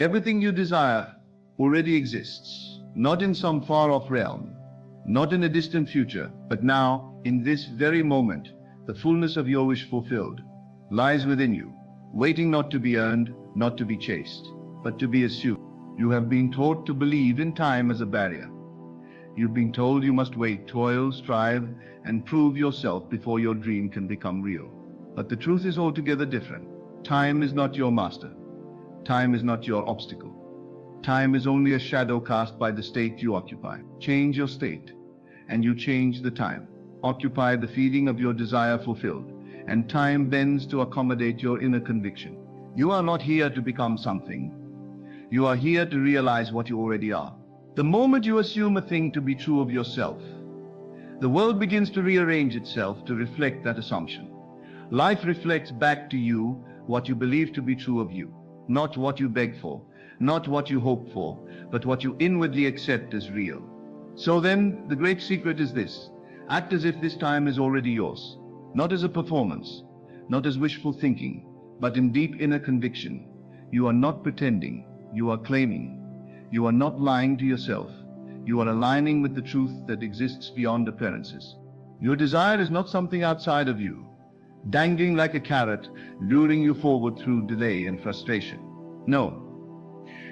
Everything you desire already exists, not in some far-off realm, not in a distant future, but now, in this very moment, the fullness of your wish fulfilled lies within you, waiting not to be earned, not to be chased, but to be assumed. You have been taught to believe in time as a barrier. You've been told you must wait, toil, strive, and prove yourself before your dream can become real. But the truth is altogether different. Time is not your master. Time is not your obstacle. Time is only a shadow cast by the state you occupy. Change your state, and you change the time. Occupy the feeling of your desire fulfilled, and time bends to accommodate your inner conviction. You are not here to become something. You are here to realize what you already are. The moment you assume a thing to be true of yourself, the world begins to rearrange itself to reflect that assumption. Life reflects back to you what you believe to be true of you, not what you beg for, not what you hope for, but what you inwardly accept as real. So then, the great secret is this: act as if this time is already yours, not as a performance, not as wishful thinking, but in deep inner conviction. You are not pretending, you are claiming. You are not lying to yourself. You are aligning with the truth that exists beyond appearances. Your desire is not something outside of you, dangling like a carrot, luring you forward through delay and frustration. No.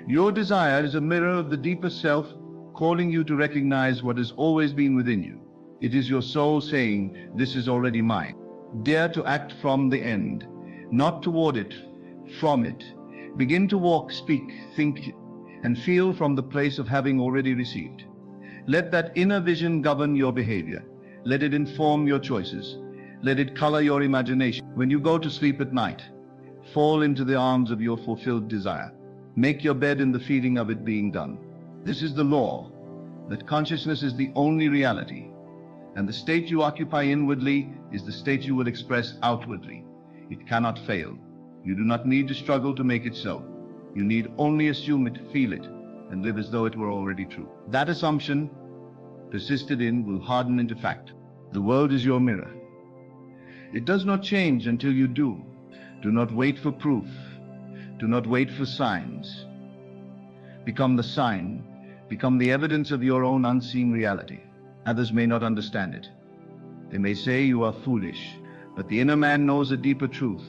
Your desire is a mirror of the deeper self, calling you to recognize what has always been within you. It is your soul saying, "This is already mine." Dare to act from the end, not toward it, from it. Begin to walk, speak, think, and feel from the place of having already received. Let that inner vision govern your behavior. Let it inform your choices. Let it color your imagination. When you go to sleep at night, fall into the arms of your fulfilled desire. Make your bed in the feeling of it being done. This is the law, that consciousness is the only reality, and the state you occupy inwardly is the state you will express outwardly. It cannot fail. You do not need to struggle to make it so. You need only assume it, feel it, and live as though it were already true. That assumption, persisted in, will harden into fact. The world is your mirror. It does not change until you do. Do not wait for proof. Do not wait for signs. Become the sign. Become the evidence of your own unseen reality. Others may not understand it. They may say you are foolish, but the inner man knows a deeper truth.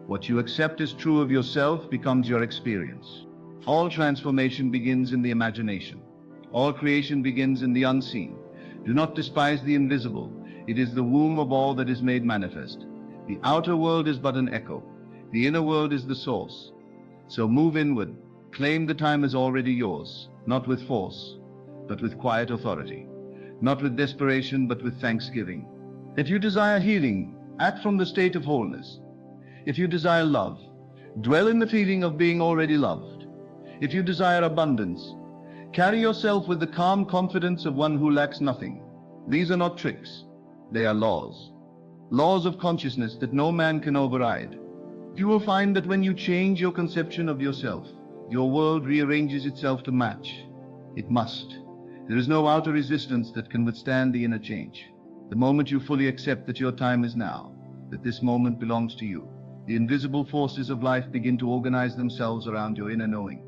What you accept as true of yourself becomes your experience. All transformation begins in the imagination. All creation begins in the unseen. Do not despise the invisible. It is the womb of all that is made manifest. The outer world is but an echo. The inner world is the source. So move inward. Claim the time is already yours, not with force, but with quiet authority. Not with desperation, but with thanksgiving. If you desire healing, act from the state of wholeness. If you desire love, dwell in the feeling of being already loved. If you desire abundance, carry yourself with the calm confidence of one who lacks nothing. These are not tricks. They are laws. Laws of consciousness that no man can override. You will find that when you change your conception of yourself, your world rearranges itself to match. It must. There is no outer resistance that can withstand the inner change. The moment you fully accept that your time is now, that this moment belongs to you, the invisible forces of life begin to organize themselves around your inner knowing.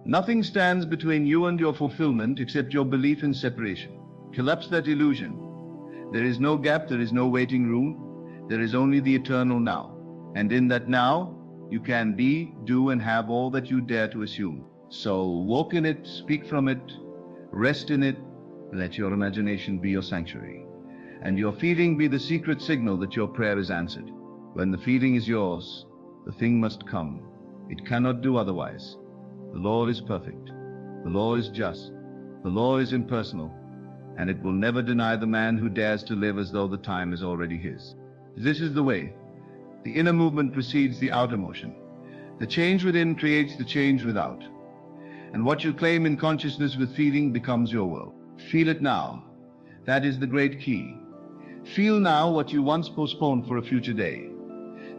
Nothing stands between you and your fulfillment except your belief in separation. Collapse that illusion. There is no gap, there is no waiting room. There is only the eternal now. And in that now, you can be, do, and have all that you dare to assume. So walk in it, speak from it, rest in it, let your imagination be your sanctuary. And your feeling be the secret signal that your prayer is answered. When the feeling is yours, the thing must come. It cannot do otherwise. The law is perfect. The law is just. The law is impersonal. And it will never deny the man who dares to live as though the time is already his. This is the way. The inner movement precedes the outer motion. The change within creates the change without. And what you claim in consciousness with feeling becomes your world. Feel it now. That is the great key. Feel now what you once postponed for a future day.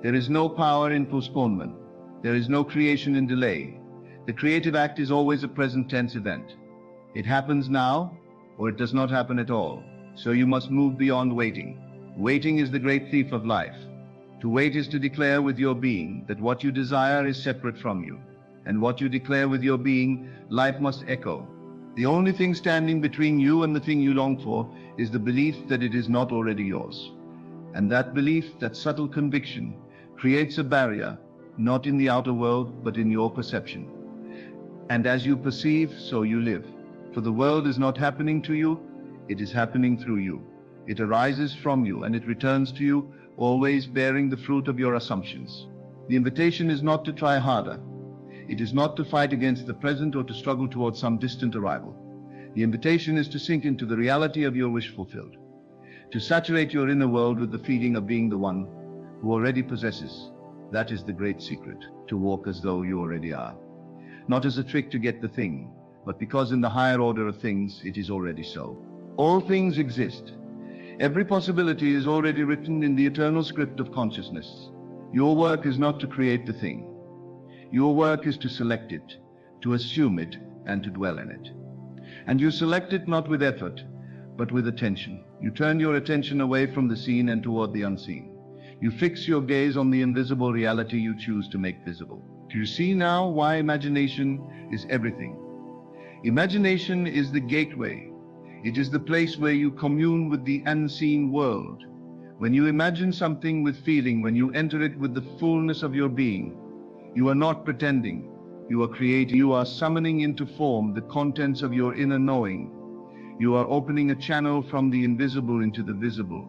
There is no power in postponement. There is no creation in delay. The creative act is always a present tense event. It happens now, or it does not happen at all. So you must move beyond waiting. Waiting is the great thief of life. To wait is to declare with your being that what you desire is separate from you, and what you declare with your being, life must echo. The only thing standing between you and the thing you long for is the belief that it is not already yours. And that belief, that subtle conviction, creates a barrier, not in the outer world, but in your perception. And as you perceive, so you live. For the world is not happening to you, it is happening through you. It arises from you, and it returns to you, always bearing the fruit of your assumptions. The invitation is not to try harder. It is not to fight against the present or to struggle towards some distant arrival. The invitation is to sink into the reality of your wish fulfilled, to saturate your inner world with the feeling of being the one who already possesses. That is the great secret, to walk as though you already are. Not as a trick to get the thing, but because in the higher order of things it is already so. All things exist. Every possibility is already written in the eternal script of consciousness. Your work is not to create the thing. Your work is to select it, to assume it, and to dwell in it. And you select it not with effort, but with attention. You turn your attention away from the seen and toward the unseen. You fix your gaze on the invisible reality you choose to make visible. Do you see now why imagination is everything? Imagination is the gateway. It is the place where you commune with the unseen world. When you imagine something with feeling, when you enter it with the fullness of your being, you are not pretending. You are creating. You are summoning into form the contents of your inner knowing. You are opening a channel from the invisible into the visible.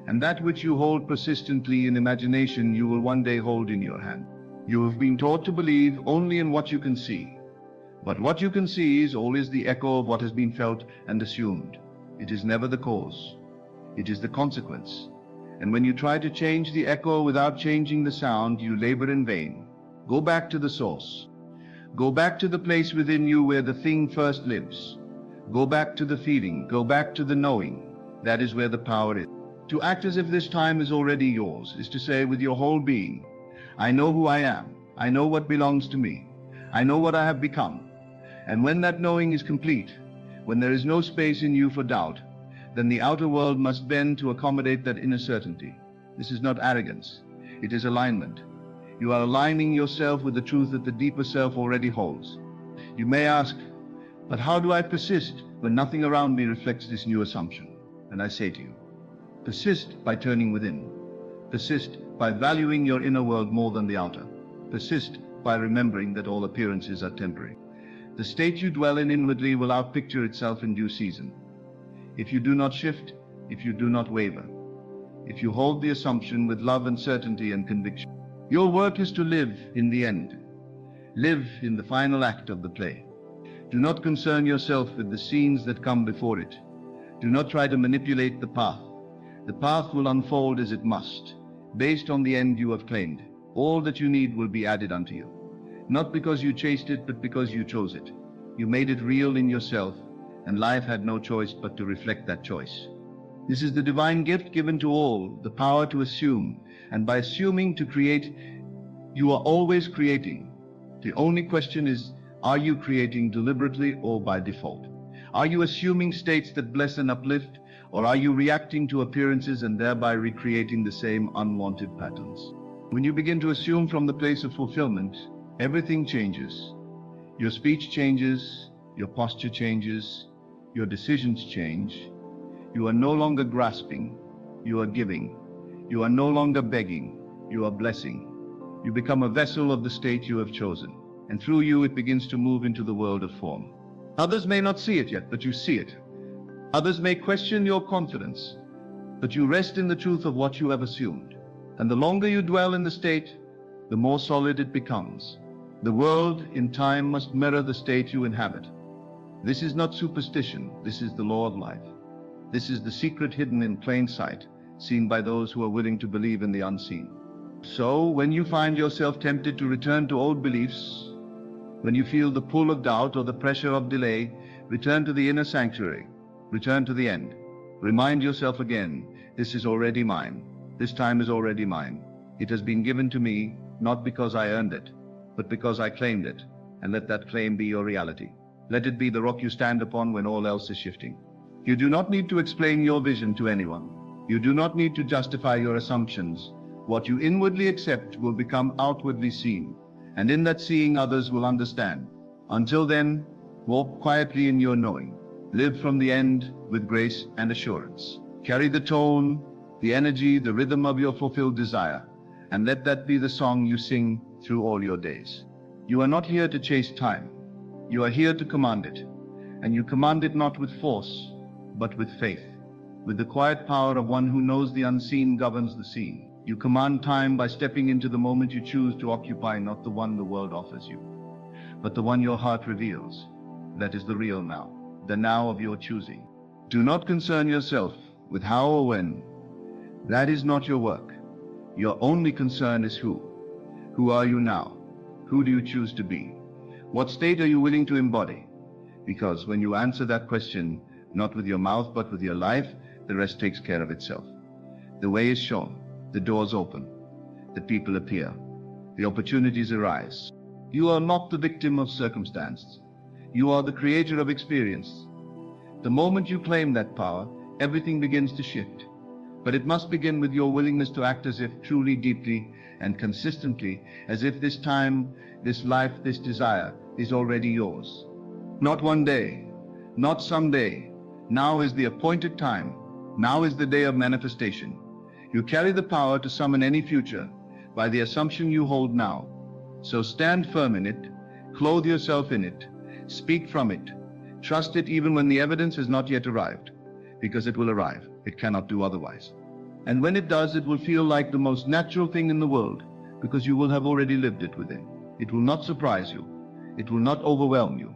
And that which you hold persistently in imagination, you will one day hold in your hand. You have been taught to believe only in what you can see. But what you can see is always the echo of what has been felt and assumed. It is never the cause. It is the consequence. And when you try to change the echo without changing the sound, you labor in vain. Go back to the source. Go back to the place within you where the thing first lives. Go back to the feeling. Go back to the knowing. That is where the power is. To act as if this time is already yours is to say with your whole being, I know who I am. I know what belongs to me. I know what I have become. And when that knowing is complete, when there is no space in you for doubt, then the outer world must bend to accommodate that inner certainty. This is not arrogance. It is alignment. You are aligning yourself with the truth that the deeper self already holds. You may ask, but how do I persist when nothing around me reflects this new assumption? And I say to you, persist by turning within. Persist by valuing your inner world more than the outer. Persist by remembering that all appearances are temporary. The state you dwell in inwardly will outpicture itself in due season. If you do not shift, if you do not waver, if you hold the assumption with love and certainty and conviction, your work is to live in the end. Live in the final act of the play. Do not concern yourself with the scenes that come before it. Do not try to manipulate the path. The path will unfold as it must, based on the end you have claimed. All that you need will be added unto you. Not because you chased it, but because you chose it. You made it real in yourself, and life had no choice but to reflect that choice. This is the divine gift given to all, the power to assume, and by assuming to create, you are always creating. The only question is, are you creating deliberately or by default? Are you assuming states that bless and uplift, or are you reacting to appearances and thereby recreating the same unwanted patterns? When you begin to assume from the place of fulfillment, everything changes. Your speech changes, your posture changes, your decisions change. You are no longer grasping, you are giving. You are no longer begging, you are blessing. You become a vessel of the state you have chosen, and through you it begins to move into the world of form. Others may not see it yet, but you see it. Others may question your confidence, but you rest in the truth of what you have assumed. And the longer you dwell in the state, the more solid it becomes. The world in time must mirror the state you inhabit. This is not superstition, this is the law of life. This is the secret hidden in plain sight, seen by those who are willing to believe in the unseen. So, when you find yourself tempted to return to old beliefs, when you feel the pull of doubt or the pressure of delay, return to the inner sanctuary, return to the end. Remind yourself again, this is already mine. This time is already mine. It has been given to me, not because I earned it, but because I claimed it, and let that claim be your reality. Let it be the rock you stand upon when all else is shifting. You do not need to explain your vision to anyone. You do not need to justify your assumptions. What you inwardly accept will become outwardly seen. And in that seeing, others will understand. Until then, walk quietly in your knowing. Live from the end with grace and assurance. Carry the tone, the energy, the rhythm of your fulfilled desire, and let that be the song you sing through all your days. You are not here to chase time. You are here to command it. And you command it not with force, but with faith. With the quiet power of one who knows the unseen governs the scene. You command time by stepping into the moment you choose to occupy, not the one the world offers you, but the one your heart reveals. That is the real now, the now of your choosing. Do not concern yourself with how or when. That is not your work. Your only concern is who. Who are you now? Who do you choose to be? What state are you willing to embody? Because when you answer that question, not with your mouth but with your life, the rest takes care of itself. The way is shown, the doors open, the people appear, the opportunities arise. You are not the victim of circumstance. You are the creator of experience. The moment you claim that power, everything begins to shift. But it must begin with your willingness to act as if truly, deeply, and consistently, as if this time, this life, this desire is already yours. Not one day, not someday. Now is the appointed time. Now is the day of manifestation. You carry the power to summon any future by the assumption you hold now. So stand firm in it, clothe yourself in it, speak from it, trust it even when the evidence has not yet arrived, because it will arrive. It cannot do otherwise. And when it does, it will feel like the most natural thing in the world, because you will have already lived it within. It will not surprise you. It will not overwhelm you.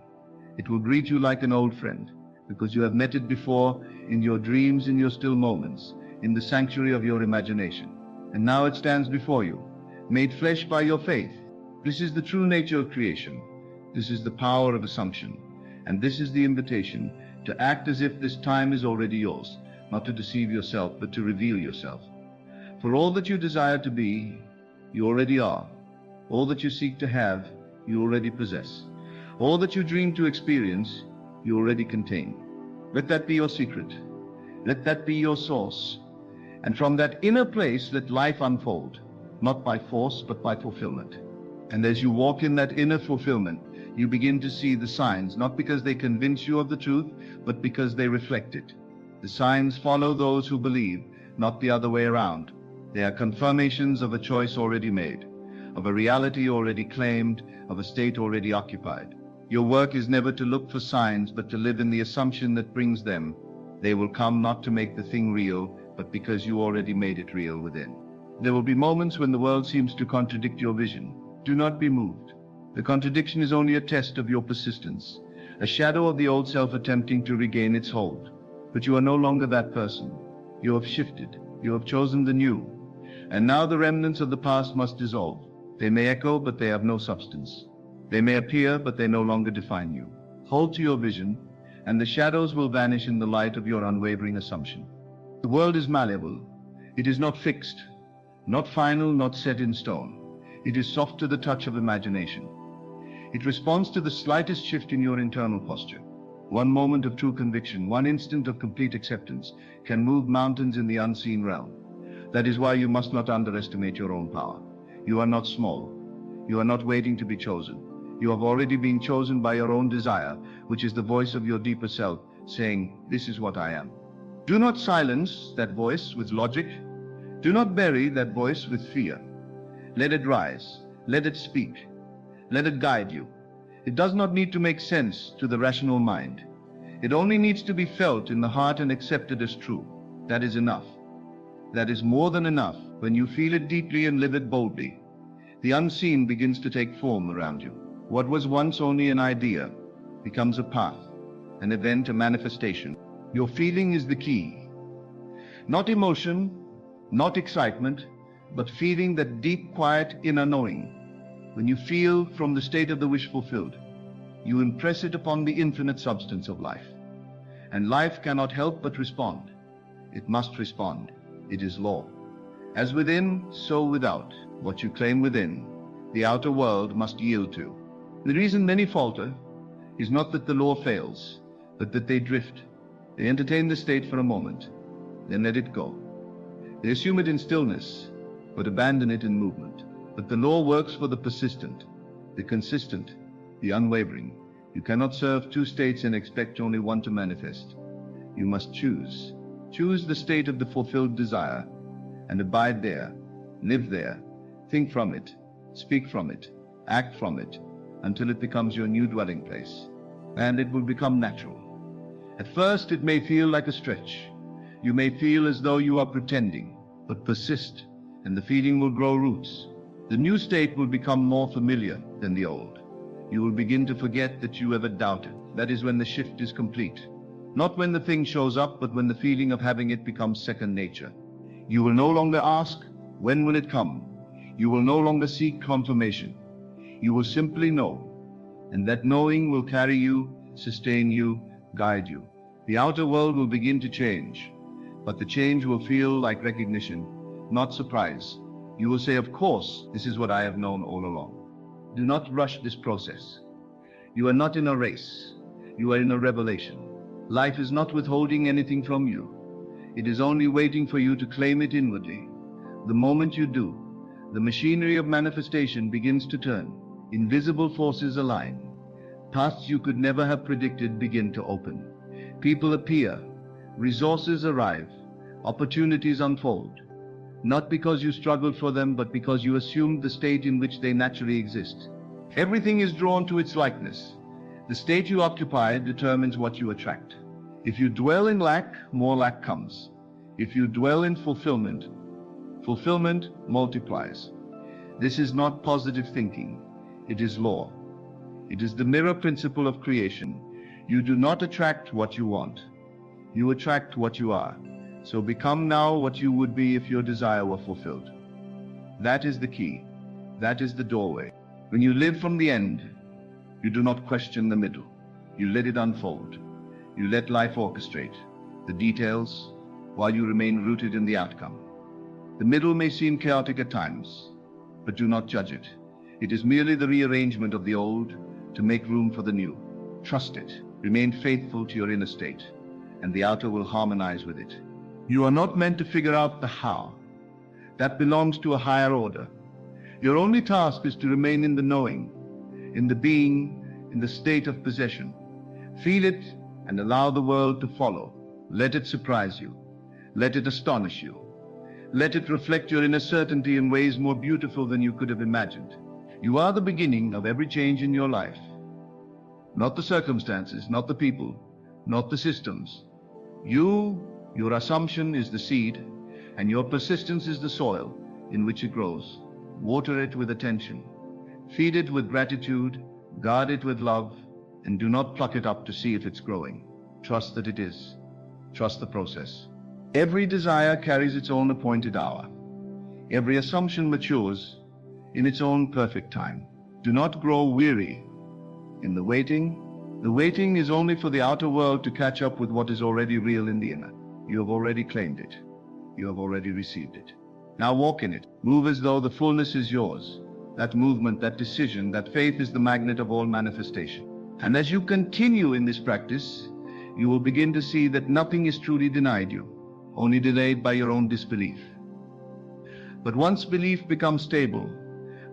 It will greet you like an old friend, because you have met it before in your dreams, in your still moments, in the sanctuary of your imagination. And now it stands before you, made flesh by your faith. This is the true nature of creation. This is the power of assumption. And this is the invitation to act as if this time is already yours, not to deceive yourself, but to reveal yourself. For all that you desire to be, you already are. All that you seek to have, you already possess. All that you dream to experience, you already contain. Let that be your secret. Let that be your source. And from that inner place, let life unfold, not by force, but by fulfillment. And as you walk in that inner fulfillment, you begin to see the signs, not because they convince you of the truth, but because they reflect it. The signs follow those who believe, not the other way around. They are confirmations of a choice already made, of a reality already claimed, of a state already occupied. Your work is never to look for signs, but to live in the assumption that brings them. They will come not to make the thing real, but because you already made it real within. There will be moments when the world seems to contradict your vision. Do not be moved. The contradiction is only a test of your persistence, a shadow of the old self attempting to regain its hold. But you are no longer that person. You have shifted. You have chosen the new. And now the remnants of the past must dissolve. They may echo, but they have no substance. They may appear, but they no longer define you. Hold to your vision, and the shadows will vanish in the light of your unwavering assumption. The world is malleable. It is not fixed, not final, not set in stone. It is soft to the touch of imagination. It responds to the slightest shift in your internal posture. One moment of true conviction, one instant of complete acceptance can move mountains in the unseen realm. That is why you must not underestimate your own power. You are not small. You are not waiting to be chosen. You have already been chosen by your own desire, which is the voice of your deeper self, saying, "This is what I am." Do not silence that voice with logic. Do not bury that voice with fear. Let it rise. Let it speak. Let it guide you. It does not need to make sense to the rational mind. It only needs to be felt in the heart and accepted as true. That is enough. That is more than enough. When you feel it deeply and live it boldly, the unseen begins to take form around you. What was once only an idea becomes a path, an event, a manifestation. Your feeling is the key. Not emotion, not excitement, but feeling that deep, quiet, inner knowing. When you feel from the state of the wish fulfilled, you impress it upon the infinite substance of life. And life cannot help but respond. It must respond. It is law. As within, so without. What you claim within, the outer world must yield to. The reason many falter is not that the law fails, but that they drift. They entertain the state for a moment, then let it go. They assume it in stillness, but abandon it in movement. But the law works for the persistent. the consistent, the unwavering. You cannot serve two states and expect only one to manifest. You must choose. Choose the state of the fulfilled desire and abide there, live there, think from it, speak from it, act from it, until it becomes your new dwelling place. And it will become natural. At first it may feel like a stretch. You may feel as though you are pretending, but persist, and the feeling will grow roots. The new state will become more familiar than the old. You will begin to forget that you ever doubted. That is when the shift is complete. Not when the thing shows up, but when the feeling of having it becomes second nature. You will no longer ask, when will it come? You will no longer seek confirmation. You will simply know. And that knowing will carry you, sustain you, guide you. The outer world will begin to change, but the change will feel like recognition, not surprise. You will say, of course, this is what I have known all along. Do not rush this process. You are not in a race. You are in a revelation. Life is not withholding anything from you. It is only waiting for you to claim it inwardly. The moment you do, the machinery of manifestation begins to turn. Invisible forces align. Paths you could never have predicted begin to open. People appear. Resources arrive. Opportunities unfold. Not because you struggled for them, but because you assumed the state in which they naturally exist. Everything is drawn to its likeness. The state you occupy determines what you attract. If you dwell in lack, more lack comes. If you dwell in fulfillment, fulfillment multiplies. This is not positive thinking. It is law. It is the mirror principle of creation. You do not attract what you want. You attract what you are. So become now what you would be if your desire were fulfilled. That is the key. That is the doorway. When you live from the end, you do not question the middle. You let it unfold. You let life orchestrate the details while you remain rooted in the outcome. The middle may seem chaotic at times, but do not judge it. It is merely the rearrangement of the old to make room for the new. Trust it. Remain faithful to your inner state, and the outer will harmonize with it. You are not meant to figure out the how. That belongs to a higher order. Your only task is to remain in the knowing, in the being, in the state of possession. Feel it and allow the world to follow. Let it surprise you. Let it astonish you. Let it reflect your inner certainty in ways more beautiful than you could have imagined. You are the beginning of every change in your life. Not the circumstances, not the people, not the systems. Your assumption is the seed, and your persistence is the soil in which it grows. Water it with attention. Feed it with gratitude, guard it with love, and do not pluck it up to see if it's growing. Trust that it is. Trust the process. Every desire carries its own appointed hour. Every assumption matures in its own perfect time. Do not grow weary in the waiting. The waiting is only for the outer world to catch up with what is already real in the inner. You have already claimed it. You have already received it. Now walk in it. Move as though the fullness is yours. That movement, that decision, that faith is the magnet of all manifestation. And as you continue in this practice, you will begin to see that nothing is truly denied you, only delayed by your own disbelief. But once belief becomes stable,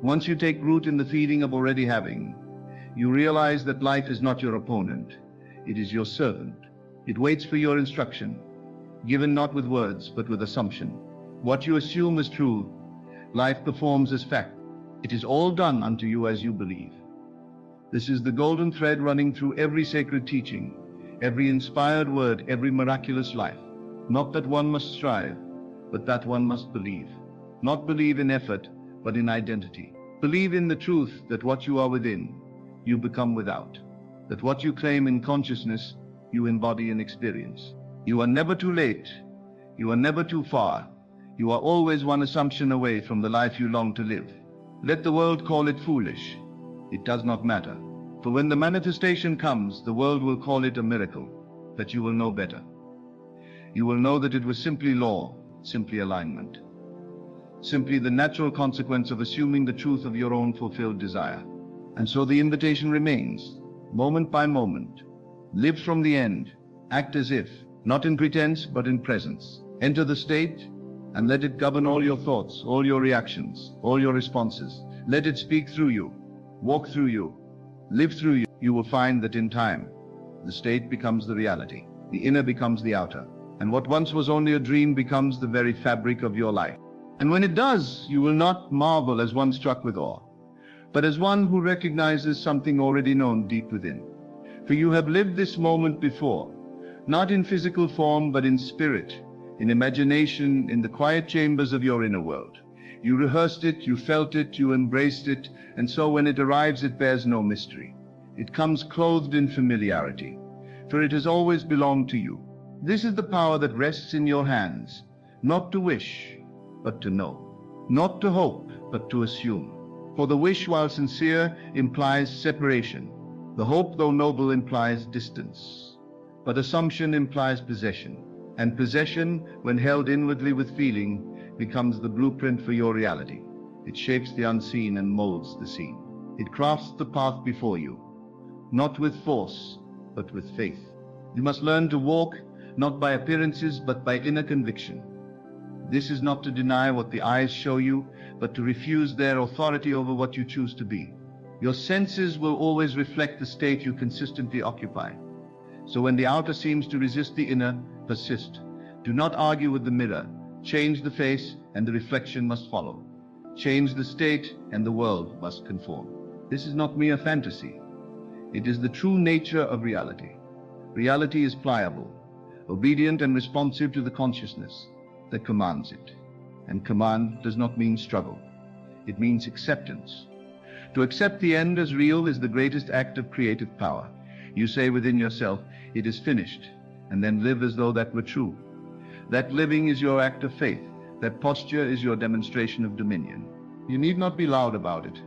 once you take root in the feeling of already having, you realize that life is not your opponent. It is your servant. It waits for your instruction, given not with words, but with assumption. What you assume is true, life performs as fact. It is all done unto you as you believe. This is the golden thread running through every sacred teaching, every inspired word, every miraculous life. Not that one must strive, but that one must believe. Not believe in effort, but in identity. Believe in the truth that what you are within, you become without. That what you claim in consciousness, you embody in experience. You are never too late. You are never too far. You are always one assumption away from the life you long to live. Let the world call it foolish. It does not matter. For when the manifestation comes, the world will call it a miracle, that you will know better. You will know that it was simply law, simply alignment. Simply the natural consequence of assuming the truth of your own fulfilled desire. And so the invitation remains, moment by moment. Live from the end. Act as if, not in pretense, but in presence. Enter the state and let it govern all your thoughts, all your reactions, all your responses. Let it speak through you. walk through you, live through you, you will find that in time, the state becomes the reality. The inner becomes the outer. And what once was only a dream becomes the very fabric of your life. And when it does, you will not marvel as one struck with awe, but as one who recognizes something already known deep within. For you have lived this moment before, not in physical form, but in spirit, in imagination, in the quiet chambers of your inner world. You rehearsed it, you felt it, you embraced it, and so when it arrives, it bears no mystery. It comes clothed in familiarity, for it has always belonged to you. This is the power that rests in your hands, not to wish, but to know, not to hope, but to assume. For the wish, while sincere, implies separation. The hope, though noble, implies distance. But assumption implies possession, and possession, when held inwardly with feeling, becomes the blueprint for your reality. It shapes the unseen and molds the seen. It crafts the path before you, not with force, but with faith. You must learn to walk, not by appearances, but by inner conviction. This is not to deny what the eyes show you, but to refuse their authority over what you choose to be. Your senses will always reflect the state you consistently occupy. So when the outer seems to resist the inner, persist. Do not argue with the mirror. Change the face, and the reflection must follow. Change the state, and the world must conform. This is not mere fantasy. It is the true nature of reality. Reality is pliable, obedient and responsive to the consciousness that commands it. And command does not mean struggle. It means acceptance. To accept the end as real is the greatest act of creative power. You say within yourself, "It is finished," and then live as though that were true. That living is your act of faith. That posture is your demonstration of dominion. You need not be loud about it.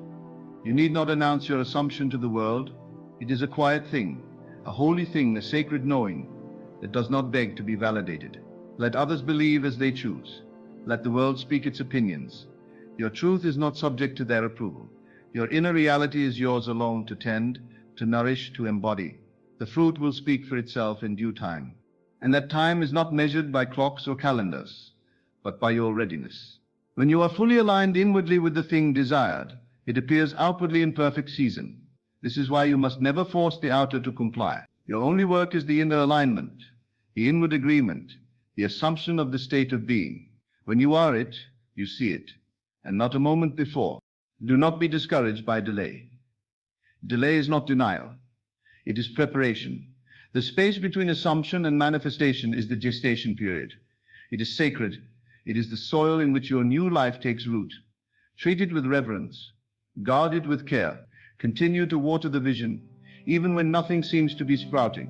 You need not announce your assumption to the world. It is a quiet thing, a holy thing, a sacred knowing that does not beg to be validated. Let others believe as they choose. Let the world speak its opinions. Your truth is not subject to their approval. Your inner reality is yours alone to tend, to nourish, to embody. The fruit will speak for itself in due time. And that time is not measured by clocks or calendars, but by your readiness. When you are fully aligned inwardly with the thing desired, it appears outwardly in perfect season. This is why you must never force the outer to comply. Your only work is the inner alignment, the inward agreement, the assumption of the state of being. When you are it, you see it, and not a moment before. Do not be discouraged by delay. Delay is not denial. It is preparation. The space between assumption and manifestation is the gestation period. It is sacred. It is the soil in which your new life takes root. Treat it with reverence. Guard it with care. Continue to water the vision, even when nothing seems to be sprouting.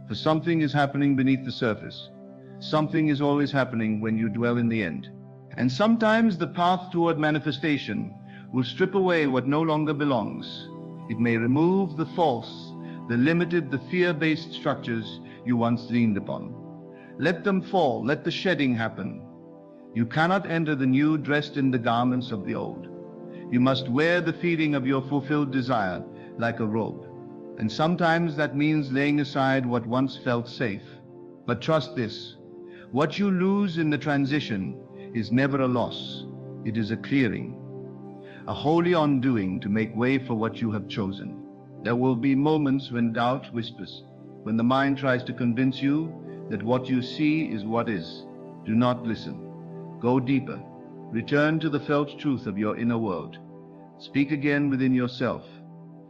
For something is happening beneath the surface. Something is always happening when you dwell in the end. And sometimes the path toward manifestation will strip away what no longer belongs. It may remove the false, the limited, the fear-based structures you once leaned upon. Let them fall, let the shedding happen. You cannot enter the new dressed in the garments of the old. You must wear the feeling of your fulfilled desire like a robe. And sometimes that means laying aside what once felt safe. But trust this, what you lose in the transition is never a loss. It is a clearing, a holy undoing to make way for what you have chosen. There will be moments when doubt whispers, when the mind tries to convince you that what you see is what is. Do not listen. Go deeper. Return to the felt truth of your inner world. Speak again within yourself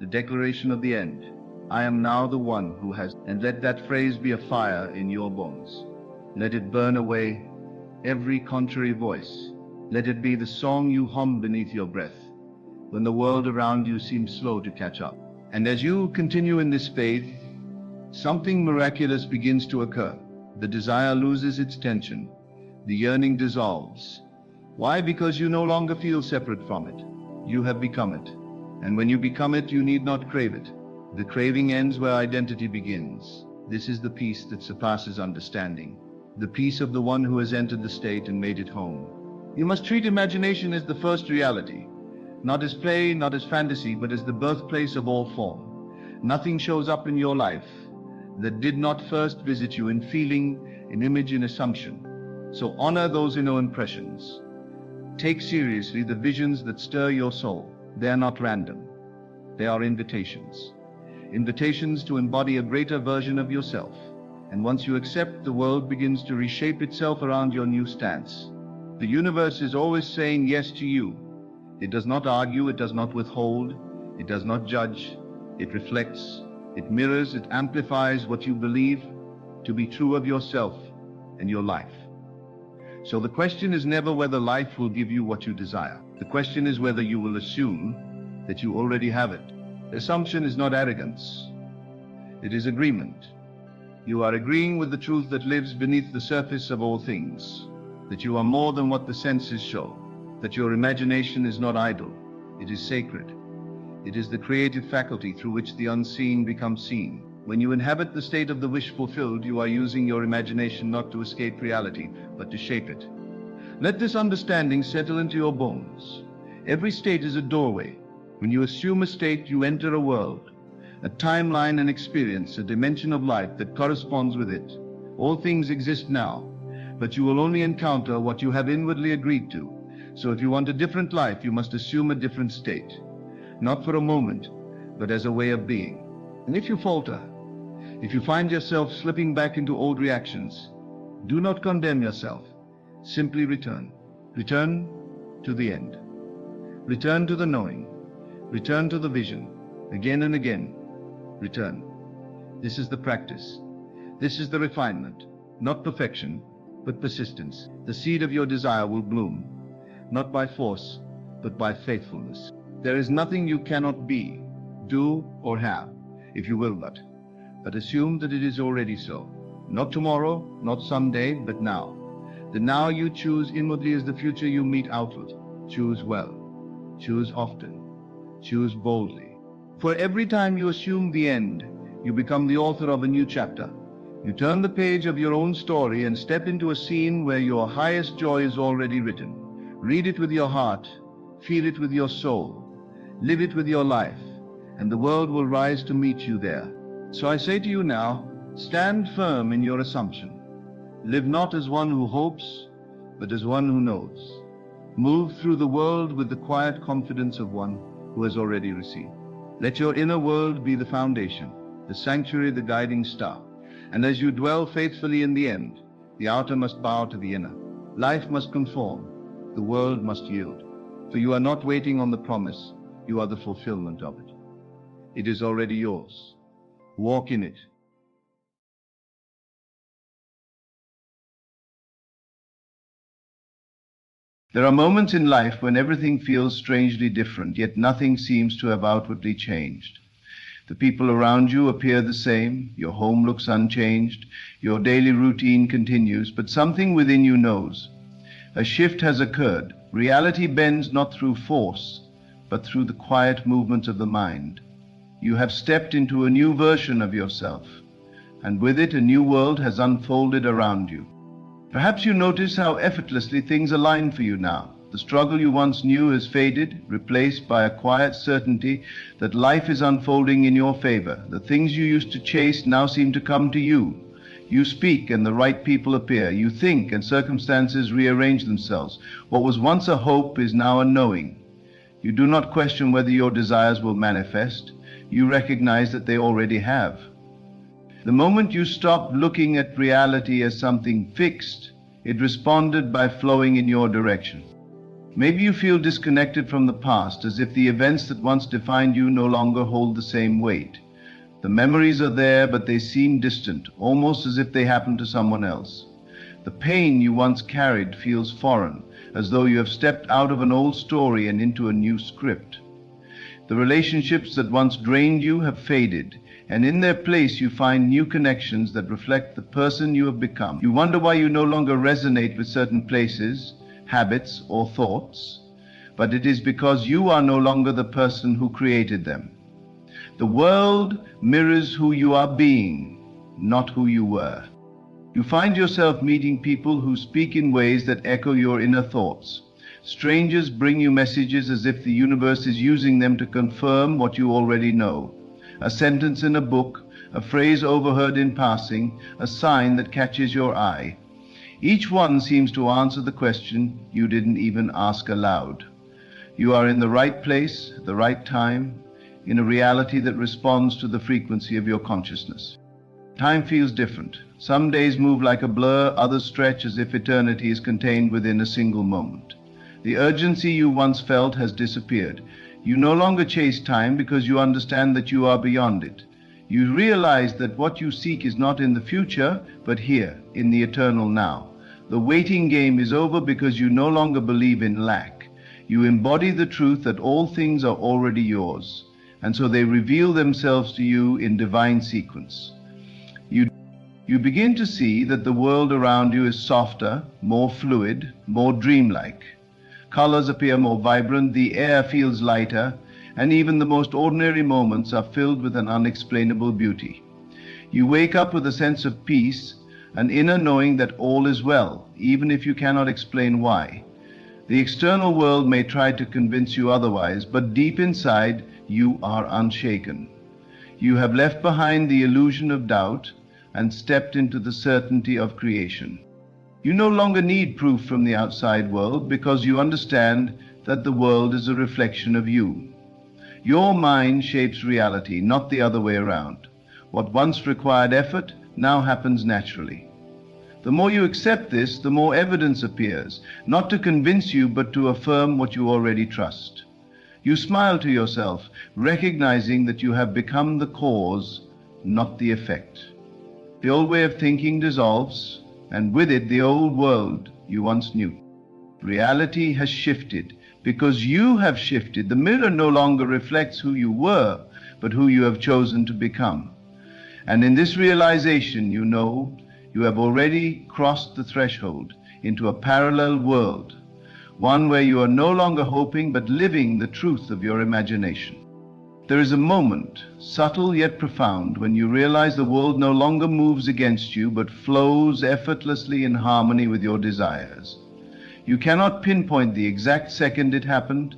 the declaration of the end. I am now the one who has, and let that phrase be a fire in your bones. Let it burn away every contrary voice. Let it be the song you hum beneath your breath when the world around you seems slow to catch up. And as you continue in this faith, something miraculous begins to occur. The desire loses its tension. The yearning dissolves. Why? Because you no longer feel separate from it. You have become it. And when you become it, you need not crave it. The craving ends where identity begins. This is the peace that surpasses understanding. The peace of the one who has entered the state and made it home. You must treat imagination as the first reality. Not as play, not as fantasy, but as the birthplace of all form. Nothing shows up in your life that did not first visit you in feeling, in image, in assumption. So honor those inner impressions. Take seriously the visions that stir your soul. They are not random. They are invitations. Invitations to embody a greater version of yourself. And once you accept, the world begins to reshape itself around your new stance. The universe is always saying yes to you. It does not argue, it does not withhold, it does not judge, it reflects, it mirrors, it amplifies what you believe to be true of yourself and your life. So the question is never whether life will give you what you desire. The question is whether you will assume that you already have it. Assumption is not arrogance. It is agreement. You are agreeing with the truth that lives beneath the surface of all things, that you are more than what the senses show, that your imagination is not idle, it is sacred. It is the creative faculty through which the unseen becomes seen. When you inhabit the state of the wish fulfilled, you are using your imagination not to escape reality, but to shape it. Let this understanding settle into your bones. Every state is a doorway. When you assume a state, you enter a world, a timeline and experience, a dimension of life that corresponds with it. All things exist now, but you will only encounter what you have inwardly agreed to. So if you want a different life, you must assume a different state, not for a moment, but as a way of being. And if you falter, if you find yourself slipping back into old reactions, do not condemn yourself. Simply return. Return to the end. Return to the knowing. Return to the vision. Again and again. Return. This is the practice. This is the refinement. Not perfection, but persistence. The seed of your desire will bloom, not by force, but by faithfulness. There is nothing you cannot be, do, or have, if you will not. But assume that it is already so. Not tomorrow, not someday, but now. The now you choose inwardly is the future you meet outward. Choose well. Choose often. Choose boldly. For every time you assume the end, you become the author of a new chapter. You turn the page of your own story and step into a scene where your highest joy is already written. Read it with your heart, feel it with your soul, live it with your life, and the world will rise to meet you there. So I say to you now, stand firm in your assumption. Live not as one who hopes, but as one who knows. Move through the world with the quiet confidence of one who has already received. Let your inner world be the foundation, the sanctuary, the guiding star. And as you dwell faithfully in the end, the outer must bow to the inner. Life must conform, the world must yield. For you are not waiting on the promise, you are the fulfillment of it. It is already yours. Walk in it. There are moments in life when everything feels strangely different, yet nothing seems to have outwardly changed. The people around you appear the same, your home looks unchanged, your daily routine continues, but something within you knows. A shift has occurred. Reality bends not through force, but through the quiet movements of the mind. You have stepped into a new version of yourself, and with it a new world has unfolded around you. Perhaps you notice how effortlessly things align for you now. The struggle you once knew has faded, replaced by a quiet certainty that life is unfolding in your favor. The things you used to chase now seem to come to you. You speak and the right people appear. You think and circumstances rearrange themselves. What was once a hope is now a knowing. You do not question whether your desires will manifest. You recognize that they already have. The moment you stopped looking at reality as something fixed, it responded by flowing in your direction. Maybe you feel disconnected from the past, as if the events that once defined you no longer hold the same weight. The memories are there, but they seem distant, almost as if they happened to someone else. The pain you once carried feels foreign, as though you have stepped out of an old story and into a new script. The relationships that once drained you have faded, and in their place you find new connections that reflect the person you have become. You wonder why you no longer resonate with certain places, habits, or thoughts, but it is because you are no longer the person who created them. The world mirrors who you are being, not who you were. You find yourself meeting people who speak in ways that echo your inner thoughts. Strangers bring you messages as if the universe is using them to confirm what you already know. A sentence in a book, a phrase overheard in passing, a sign that catches your eye. Each one seems to answer the question you didn't even ask aloud. You are in the right place, at the right time, in a reality that responds to the frequency of your consciousness. Time feels different. Some days move like a blur, others stretch as if eternity is contained within a single moment. The urgency you once felt has disappeared. You no longer chase time because you understand that you are beyond it. You realize that what you seek is not in the future, but here, in the eternal now. The waiting game is over because you no longer believe in lack. You embody the truth that all things are already yours, and so they reveal themselves to you in divine sequence. You begin to see that the world around you is softer, more fluid, more dreamlike. Colors appear more vibrant, the air feels lighter, and even the most ordinary moments are filled with an unexplainable beauty. You wake up with a sense of peace, an inner knowing that all is well, even if you cannot explain why. The external world may try to convince you otherwise, but deep inside, you are unshaken. You have left behind the illusion of doubt and stepped into the certainty of creation. You no longer need proof from the outside world because you understand that the world is a reflection of you. Your mind shapes reality, not the other way around. What once required effort now happens naturally. The more you accept this, the more evidence appears, not to convince you, but to affirm what you already trust. You smile to yourself, recognizing that you have become the cause, not the effect. The old way of thinking dissolves, and with it the old world you once knew. Reality has shifted. Because you have shifted, the mirror no longer reflects who you were, but who you have chosen to become. And in this realization, you know you have already crossed the threshold into a parallel world, one where you are no longer hoping but living the truth of your imagination. There is a moment, subtle yet profound, when you realize the world no longer moves against you but flows effortlessly in harmony with your desires. You cannot pinpoint the exact second it happened,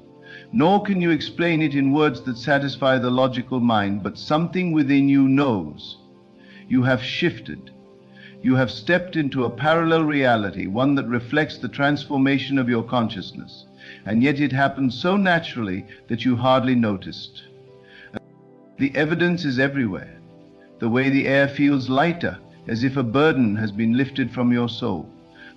nor can you explain it in words that satisfy the logical mind, but something within you knows. You have shifted. You have stepped into a parallel reality, one that reflects the transformation of your consciousness, and yet it happened so naturally that you hardly noticed. The evidence is everywhere. The way the air feels lighter, as if a burden has been lifted from your soul.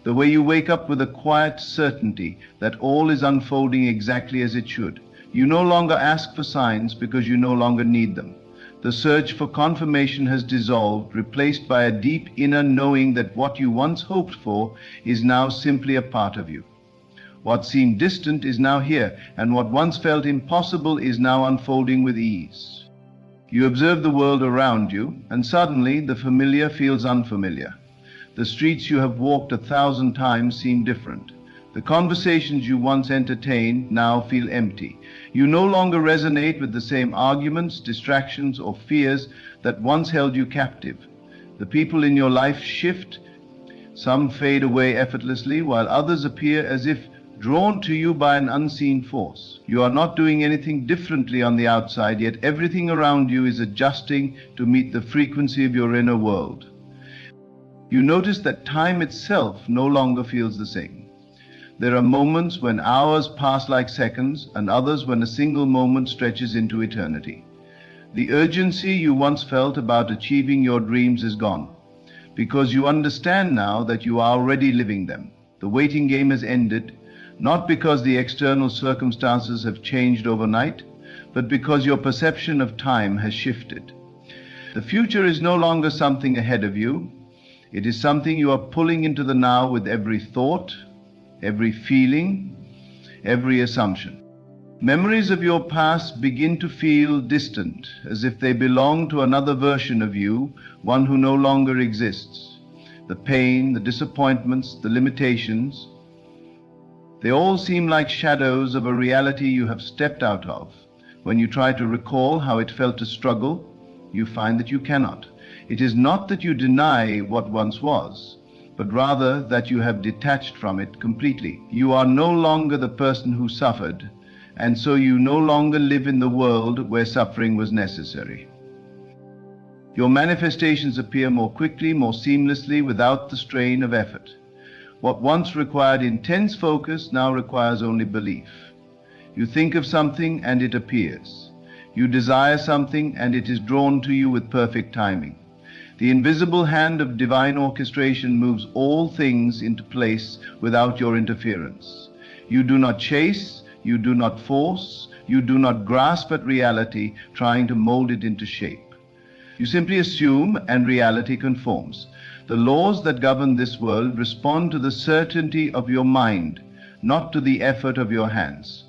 The way you wake up with a quiet certainty that all is unfolding exactly as it should. You no longer ask for signs because you no longer need them. The search for confirmation has dissolved, replaced by a deep inner knowing that what you once hoped for is now simply a part of you. What seemed distant is now here, and what once felt impossible is now unfolding with ease. You observe the world around you, and suddenly the familiar feels unfamiliar. The streets you have walked 1,000 times seem different. The conversations you once entertained now feel empty. You no longer resonate with the same arguments, distractions, or fears that once held you captive. The people in your life shift. Some fade away effortlessly, while others appear as if drawn to you by an unseen force. You are not doing anything differently on the outside, yet everything around you is adjusting to meet the frequency of your inner world. You notice that time itself no longer feels the same. There are moments when hours pass like seconds, and others when a single moment stretches into eternity. The urgency you once felt about achieving your dreams is gone, because you understand now that you are already living them. The waiting game has ended, not because the external circumstances have changed overnight, but because your perception of time has shifted. The future is no longer something ahead of you. It is something you are pulling into the now with every thought, every feeling, every assumption. Memories of your past begin to feel distant, as if they belong to another version of you, one who no longer exists. The pain, the disappointments, the limitations, they all seem like shadows of a reality you have stepped out of. When you try to recall how it felt to struggle, you find that you cannot. It is not that you deny what once was, but rather that you have detached from it completely. You are no longer the person who suffered, and so you no longer live in the world where suffering was necessary. Your manifestations appear more quickly, more seamlessly, without the strain of effort. What once required intense focus now requires only belief. You think of something and it appears. You desire something and it is drawn to you with perfect timing. The invisible hand of divine orchestration moves all things into place without your interference. You do not chase, you do not force, you do not grasp at reality, trying to mold it into shape. You simply assume and reality conforms. The laws that govern this world respond to the certainty of your mind, not to the effort of your hands.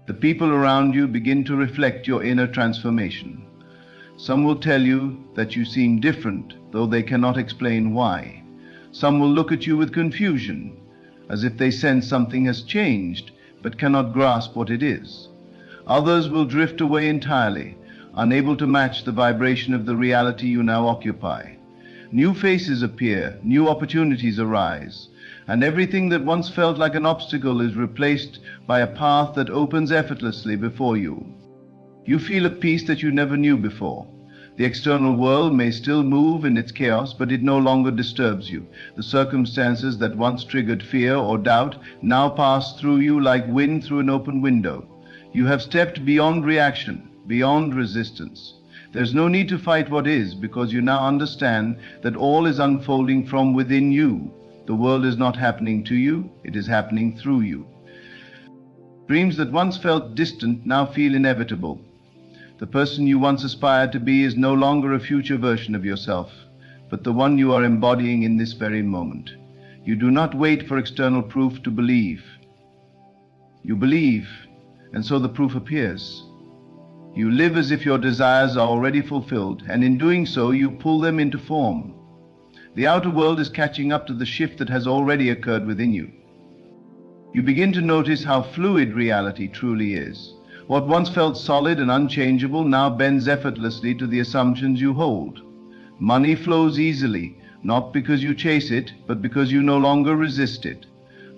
The people around you begin to reflect your inner transformation. Some will tell you that you seem different, though they cannot explain why. Some will look at you with confusion, as if they sense something has changed, but cannot grasp what it is. Others will drift away entirely, unable to match the vibration of the reality you now occupy. New faces appear, new opportunities arise, and everything that once felt like an obstacle is replaced by a path that opens effortlessly before you. You feel a peace that you never knew before. The external world may still move in its chaos, but it no longer disturbs you. The circumstances that once triggered fear or doubt now pass through you like wind through an open window. You have stepped beyond reaction, beyond resistance. There's no need to fight what is, because you now understand that all is unfolding from within you. The world is not happening to you, it is happening through you. Dreams that once felt distant now feel inevitable. The person you once aspired to be is no longer a future version of yourself, but the one you are embodying in this very moment. You do not wait for external proof to believe. You believe, and so the proof appears. You live as if your desires are already fulfilled, and in doing so you pull them into form. The outer world is catching up to the shift that has already occurred within you. You begin to notice how fluid reality truly is. What once felt solid and unchangeable now bends effortlessly to the assumptions you hold. Money flows easily, not because you chase it, but because you no longer resist it.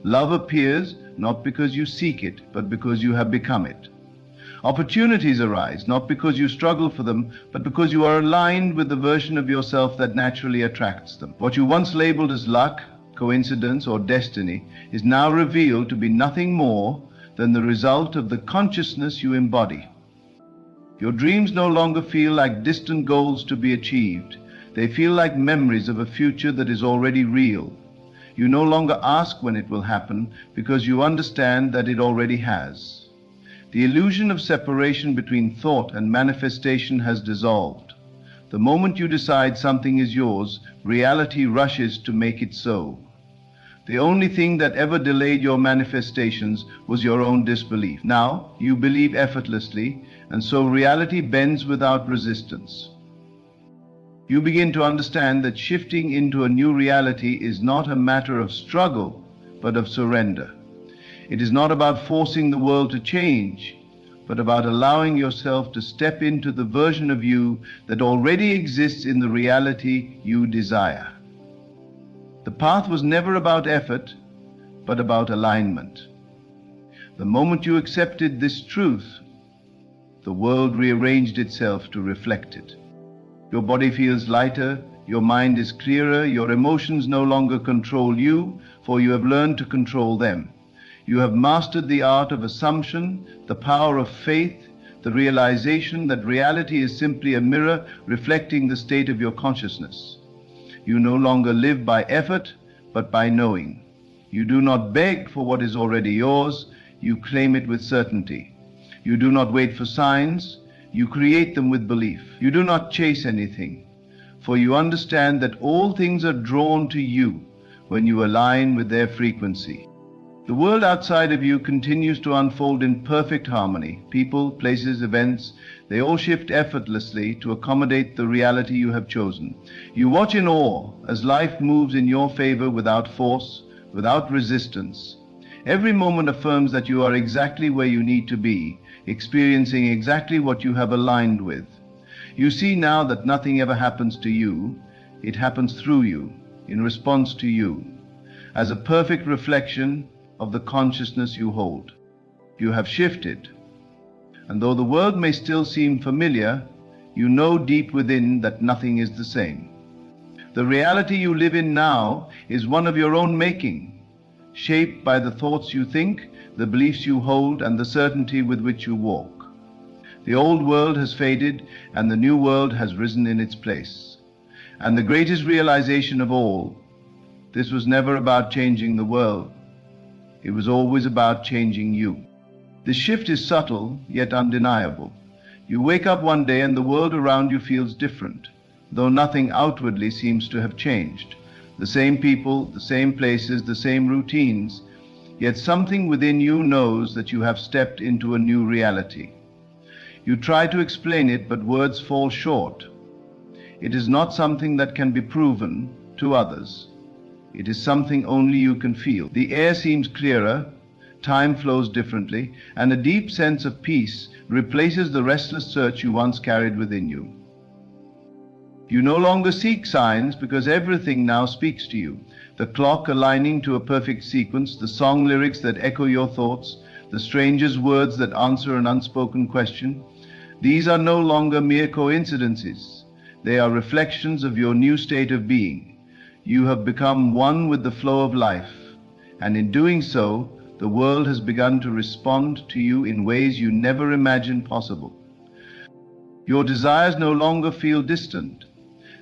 Love appears, not because you seek it, but because you have become it. Opportunities arise, not because you struggle for them, but because you are aligned with the version of yourself that naturally attracts them. What you once labeled as luck, coincidence, or destiny is now revealed to be nothing more than the result of the consciousness you embody. Your dreams no longer feel like distant goals to be achieved. They feel like memories of a future that is already real. You no longer ask when it will happen, because you understand that it already has. The illusion of separation between thought and manifestation has dissolved. The moment you decide something is yours, reality rushes to make it so. The only thing that ever delayed your manifestations was your own disbelief. Now you believe effortlessly, and so reality bends without resistance. You begin to understand that shifting into a new reality is not a matter of struggle, but of surrender. It is not about forcing the world to change, but about allowing yourself to step into the version of you that already exists in the reality you desire. The path was never about effort, but about alignment. The moment you accepted this truth, the world rearranged itself to reflect it. Your body feels lighter, your mind is clearer, your emotions no longer control you, for you have learned to control them. You have mastered the art of assumption, the power of faith, the realization that reality is simply a mirror reflecting the state of your consciousness. You no longer live by effort, but by knowing. You do not beg for what is already yours, you claim it with certainty. You do not wait for signs, you create them with belief. You do not chase anything, for you understand that all things are drawn to you when you align with their frequency. The world outside of you continues to unfold in perfect harmony. People, places, events, they all shift effortlessly to accommodate the reality you have chosen. You watch in awe as life moves in your favor without force, without resistance. Every moment affirms that you are exactly where you need to be, experiencing exactly what you have aligned with. You see now that nothing ever happens to you. It happens through you, in response to you, as a perfect reflection of the consciousness you hold. You have shifted, and though the world may still seem familiar, you know deep within that nothing is the same. The reality you live in now is one of your own making, shaped by the thoughts you think, the beliefs you hold, and the certainty with which you walk. The old world has faded and the new world has risen in its place. And the greatest realization of all, this was never about changing the world. It was always about changing you. The shift is subtle, yet undeniable. You wake up one day and the world around you feels different, though nothing outwardly seems to have changed. The same people, the same places, the same routines, yet something within you knows that you have stepped into a new reality. You try to explain it, but words fall short. It is not something that can be proven to others. It is something only you can feel. The air seems clearer, time flows differently, and a deep sense of peace replaces the restless search you once carried within you. You no longer seek signs because everything now speaks to you. The clock aligning to a perfect sequence, the song lyrics that echo your thoughts, the stranger's words that answer an unspoken question. These are no longer mere coincidences. They are reflections of your new state of being. You have become one with the flow of life, and in doing so, the world has begun to respond to you in ways you never imagined possible. Your desires no longer feel distant.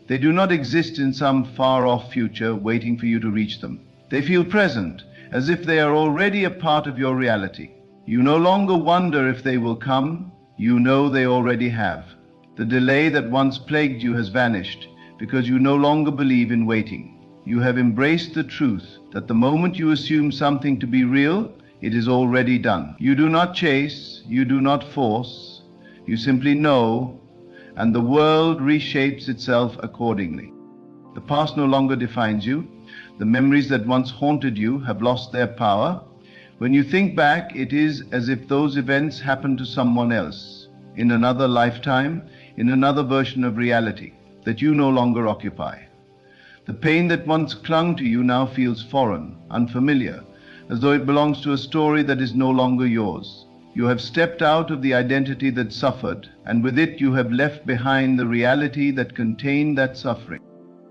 They do not exist in some far-off future waiting for you to reach them. They feel present, as if they are already a part of your reality. You no longer wonder if they will come. You know they already have. The delay that once plagued you has vanished because you no longer believe in waiting. You have embraced the truth that the moment you assume something to be real, it is already done. You do not chase, you do not force, you simply know, and the world reshapes itself accordingly. The past no longer defines you. The memories that once haunted you have lost their power. When you think back, it is as if those events happened to someone else, in another lifetime, in another version of reality that you no longer occupy. The pain that once clung to you now feels foreign, unfamiliar, as though it belongs to a story that is no longer yours. You have stepped out of the identity that suffered, and with it you have left behind the reality that contained that suffering.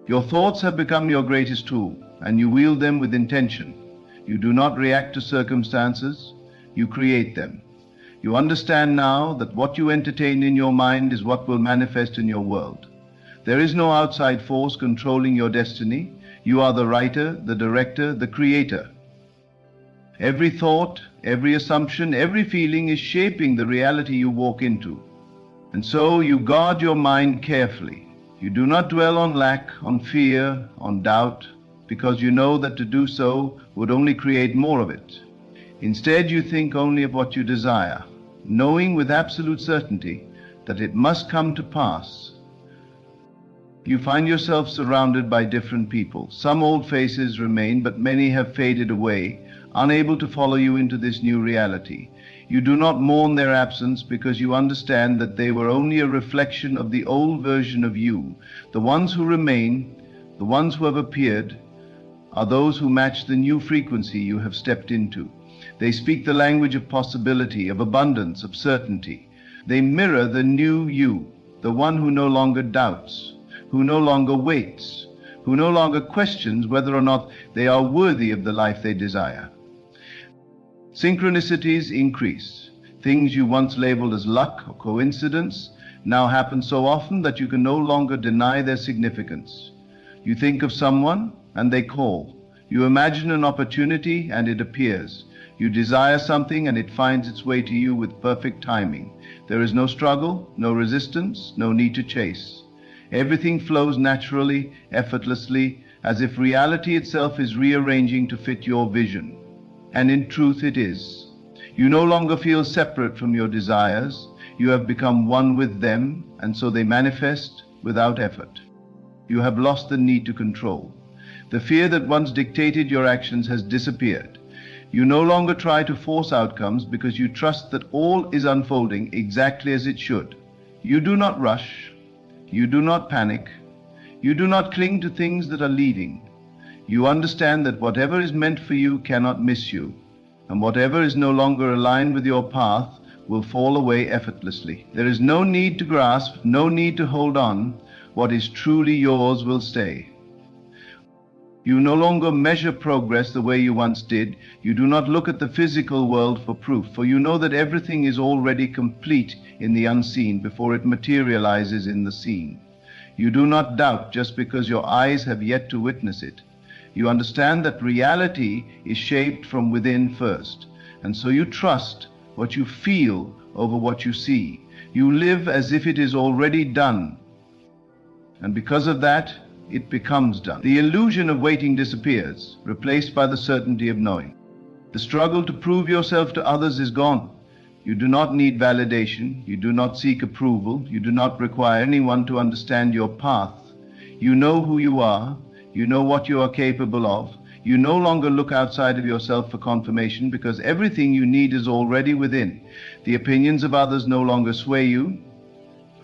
Your thoughts have become your greatest tool, and you wield them with intention. You do not react to circumstances, you create them. You understand now that what you entertain in your mind is what will manifest in your world. There is no outside force controlling your destiny. You are the writer, the director, the creator. Every thought, every assumption, every feeling is shaping the reality you walk into. And so you guard your mind carefully. You do not dwell on lack, on fear, on doubt, because you know that to do so would only create more of it. Instead, you think only of what you desire, knowing with absolute certainty that it must come to pass. You find yourself surrounded by different people. Some old faces remain, but many have faded away, unable to follow you into this new reality. You do not mourn their absence because you understand that they were only a reflection of the old version of you. The ones who remain, the ones who have appeared, are those who match the new frequency you have stepped into. They speak the language of possibility, of abundance, of certainty. They mirror the new you, the one who no longer doubts, who no longer waits, who no longer questions whether or not they are worthy of the life they desire. Synchronicities increase. Things you once labeled as luck or coincidence now happen so often that you can no longer deny their significance. You think of someone and they call. You imagine an opportunity and it appears. You desire something and it finds its way to you with perfect timing. There is no struggle, no resistance, no need to chase. Everything flows naturally, effortlessly, as if reality itself is rearranging to fit your vision. And in truth it is. You no longer feel separate from your desires. You have become one with them, and so they manifest without effort. You have lost the need to control. The fear that once dictated your actions has disappeared. You no longer try to force outcomes because you trust that all is unfolding exactly as it should. You do not rush. You do not panic. You do not cling to things that are leading. You understand that whatever is meant for you cannot miss you, and whatever is no longer aligned with your path will fall away effortlessly. There is no need to grasp, no need to hold on. What is truly yours will stay. You no longer measure progress the way you once did. You do not look at the physical world for proof, for you know that everything is already complete in the unseen before it materializes in the seen. You do not doubt just because your eyes have yet to witness it. You understand that reality is shaped from within first, and so you trust what you feel over what you see. You live as if it is already done, and because of that, it becomes done. The illusion of waiting disappears, replaced by the certainty of knowing. The struggle to prove yourself to others is gone. You do not need validation. You do not seek approval. You do not require anyone to understand your path. You know who you are. You know what you are capable of. You no longer look outside of yourself for confirmation because everything you need is already within. The opinions of others no longer sway you,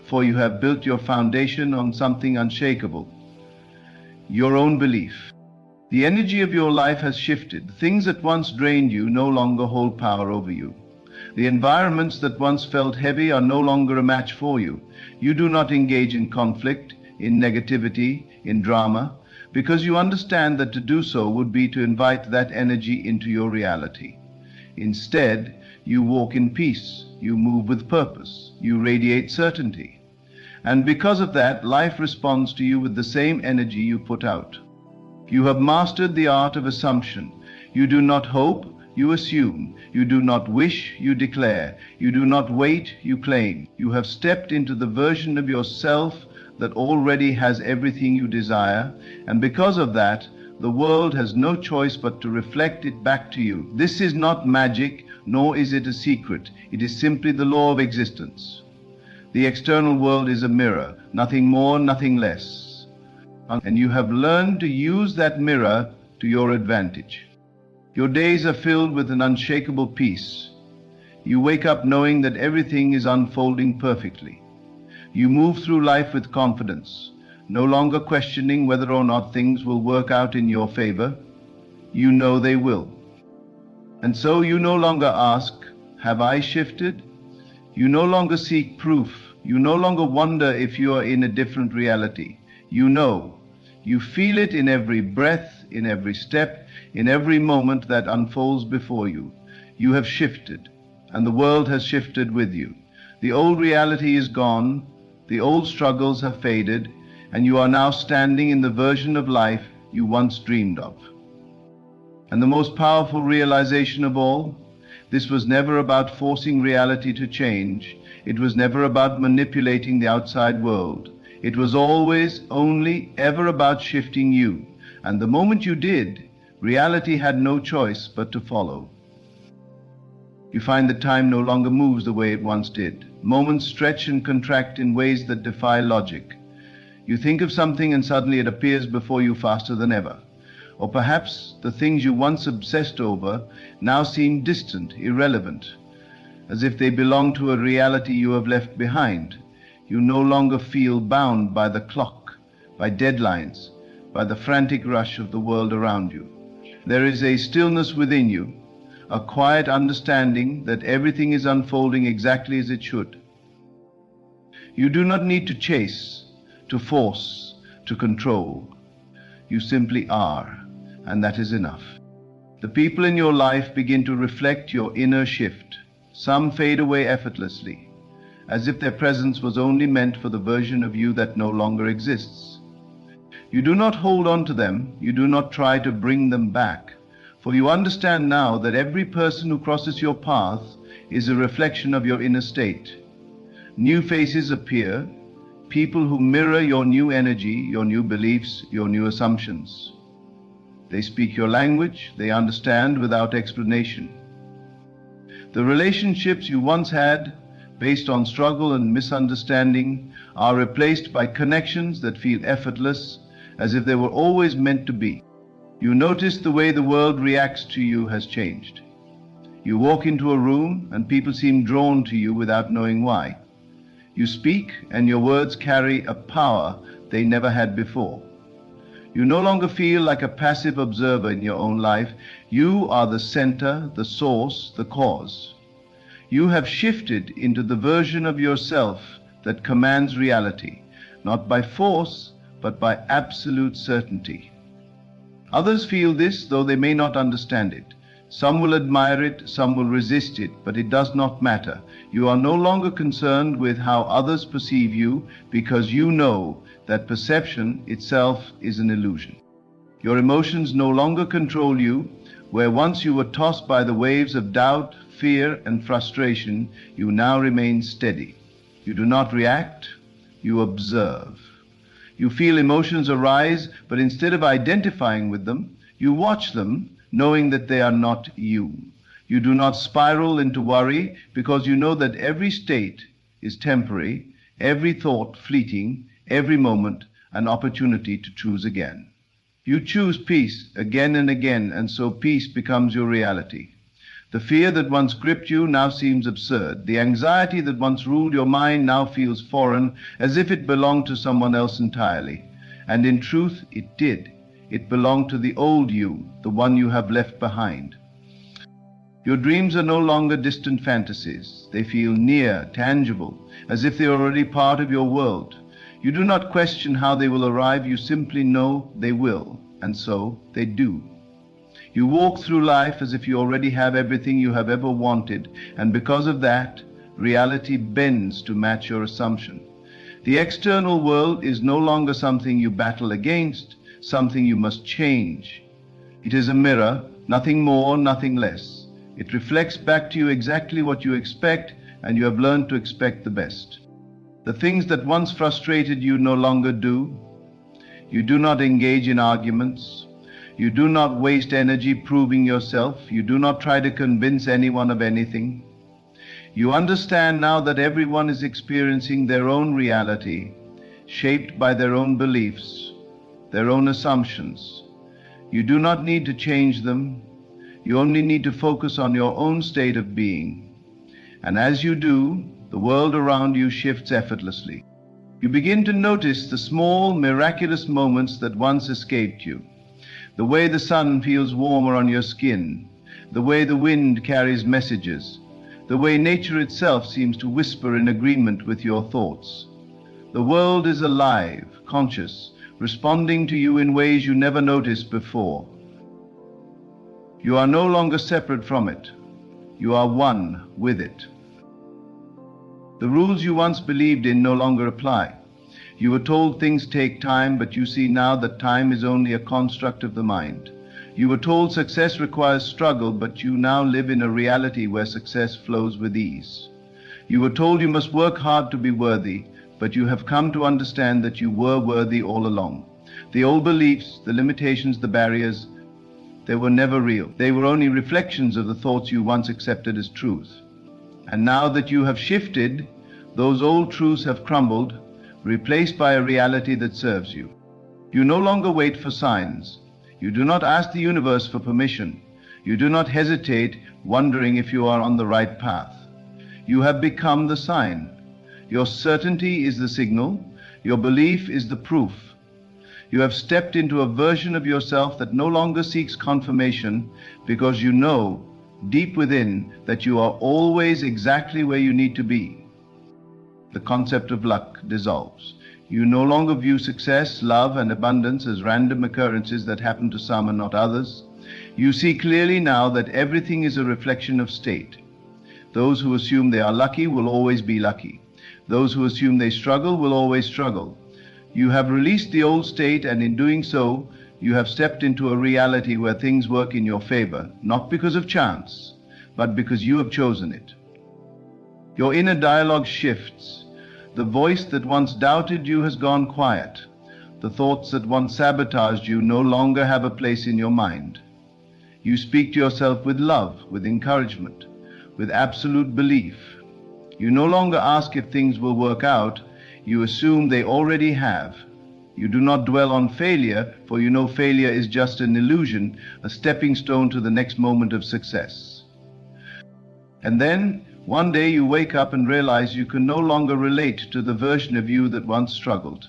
for you have built your foundation on something unshakable. Your own belief. The energy of your life has shifted. The things that once drained you no longer hold power over you. The environments that once felt heavy are no longer a match for you. You do not engage in conflict, in negativity, in drama, because you understand that to do so would be to invite that energy into your reality. Instead, you walk in peace, you move with purpose, you radiate certainty. And because of that, life responds to you with the same energy you put out. You have mastered the art of assumption. You do not hope, you assume. You do not wish, you declare. You do not wait, you claim. You have stepped into the version of yourself that already has everything you desire, and because of that, the world has no choice but to reflect it back to you. This is not magic, nor is it a secret. It is simply the law of existence. The external world is a mirror, nothing more, nothing less. And you have learned to use that mirror to your advantage. Your days are filled with an unshakable peace. You wake up knowing that everything is unfolding perfectly. You move through life with confidence, no longer questioning whether or not things will work out in your favor. You know they will. And so you no longer ask, have I shifted? You no longer seek proof. You no longer wonder if you are in a different reality. You know. You feel it in every breath, in every step, in every moment that unfolds before you. You have shifted, and the world has shifted with you. The old reality is gone, the old struggles have faded, and you are now standing in the version of life you once dreamed of. And the most powerful realization of all, this was never about forcing reality to change. It was never about manipulating the outside world. It was always, only, ever about shifting you. And the moment you did, reality had no choice but to follow. You find that time no longer moves the way it once did. Moments stretch and contract in ways that defy logic. You think of something and suddenly it appears before you faster than ever. Or perhaps the things you once obsessed over now seem distant, irrelevant, as if they belong to a reality you have left behind. You no longer feel bound by the clock, by deadlines, by the frantic rush of the world around you. There is a stillness within you, a quiet understanding that everything is unfolding exactly as it should. You do not need to chase, to force, to control. You simply are, and that is enough. The people in your life begin to reflect your inner shift. Some fade away effortlessly, as if their presence was only meant for the version of you that no longer exists. You do not hold on to them, you do not try to bring them back, for you understand now that every person who crosses your path is a reflection of your inner state. New faces appear, people who mirror your new energy, your new beliefs, your new assumptions. They speak your language, they understand without explanation. The relationships you once had, based on struggle and misunderstanding, are replaced by connections that feel effortless, as if they were always meant to be. You notice the way the world reacts to you has changed. You walk into a room and people seem drawn to you without knowing why. You speak and your words carry a power they never had before. You no longer feel like a passive observer in your own life. You are the center, the source, the cause. You have shifted into the version of yourself that commands reality, not by force, but by absolute certainty. Others feel this, though they may not understand it. Some will admire it, some will resist it, but it does not matter. You are no longer concerned with how others perceive you, because you know that perception itself is an illusion. Your emotions no longer control you. Where once you were tossed by the waves of doubt, fear, and frustration, you now remain steady. You do not react, you observe. You feel emotions arise, but instead of identifying with them, you watch them, knowing that they are not you. You do not spiral into worry, because you know that every state is temporary, every thought fleeting, every moment an opportunity to choose again. You choose peace again and again, and so peace becomes your reality. The fear that once gripped you now seems absurd. The anxiety that once ruled your mind now feels foreign, as if it belonged to someone else entirely. And in truth, it did. It belonged to the old you, the one you have left behind. Your dreams are no longer distant fantasies. They feel near, tangible, as if they are already part of your world. You do not question how they will arrive, you simply know they will, and so they do. You walk through life as if you already have everything you have ever wanted, and because of that, reality bends to match your assumption. The external world is no longer something you battle against, something you must change. It is a mirror, nothing more, nothing less. It reflects back to you exactly what you expect, and you have learned to expect the best. The things that once frustrated you no longer do. You do not engage in arguments. You do not waste energy proving yourself. You do not try to convince anyone of anything. You understand now that everyone is experiencing their own reality, shaped by their own beliefs, their own assumptions. You do not need to change them. You only need to focus on your own state of being. And as you do, the world around you shifts effortlessly. You begin to notice the small, miraculous moments that once escaped you. The way the sun feels warmer on your skin, the way the wind carries messages, the way nature itself seems to whisper in agreement with your thoughts. The world is alive, conscious, responding to you in ways you never noticed before. You are no longer separate from it. You are one with it. The rules you once believed in no longer apply. You were told things take time, but you see now that time is only a construct of the mind. You were told success requires struggle, but you now live in a reality where success flows with ease. You were told you must work hard to be worthy, but you have come to understand that you were worthy all along. The old beliefs, the limitations, the barriers, they were never real. They were only reflections of the thoughts you once accepted as truth. And now that you have shifted, those old truths have crumbled, replaced by a reality that serves you. You no longer wait for signs. You do not ask the universe for permission. You do not hesitate, wondering if you are on the right path. You have become the sign. Your certainty is the signal. Your belief is the proof. You have stepped into a version of yourself that no longer seeks confirmation, because you know deep within that you are always exactly where you need to be. The concept of luck dissolves. You no longer view success, love, and abundance as random occurrences that happen to some and not others. You see clearly now that everything is a reflection of state. Those who assume they are lucky will always be lucky. Those who assume they struggle will always struggle. You have released the old state, and in doing so, you have stepped into a reality where things work in your favor, not because of chance, but because you have chosen it. Your inner dialogue shifts. The voice that once doubted you has gone quiet. The thoughts that once sabotaged you no longer have a place in your mind. You speak to yourself with love, with encouragement, with absolute belief. You no longer ask if things will work out. You assume they already have. You do not dwell on failure, for you know failure is just an illusion, a stepping stone to the next moment of success. And then, one day you wake up and realize you can no longer relate to the version of you that once struggled.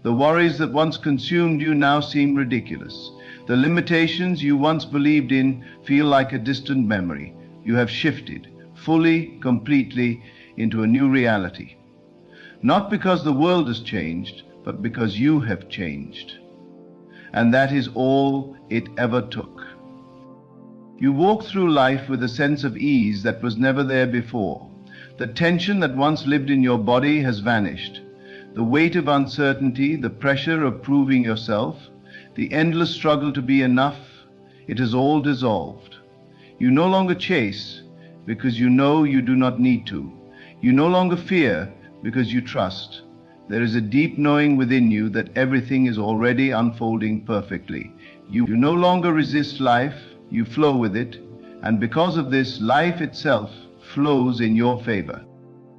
The worries that once consumed you now seem ridiculous. The limitations you once believed in feel like a distant memory. You have shifted, fully, completely, into a new reality. Not because the world has changed, but because you have changed. and that is all it ever took. You walk through life with a sense of ease that was never there before. The tension that once lived in your body has vanished. The weight of uncertainty, the pressure of proving yourself, the endless struggle to be enough, it has all dissolved. You no longer chase because you know you do not need to. You no longer fear because you trust. There is a deep knowing within you that everything is already unfolding perfectly. You no longer resist life, you flow with it, and because of this, life itself flows in your favor.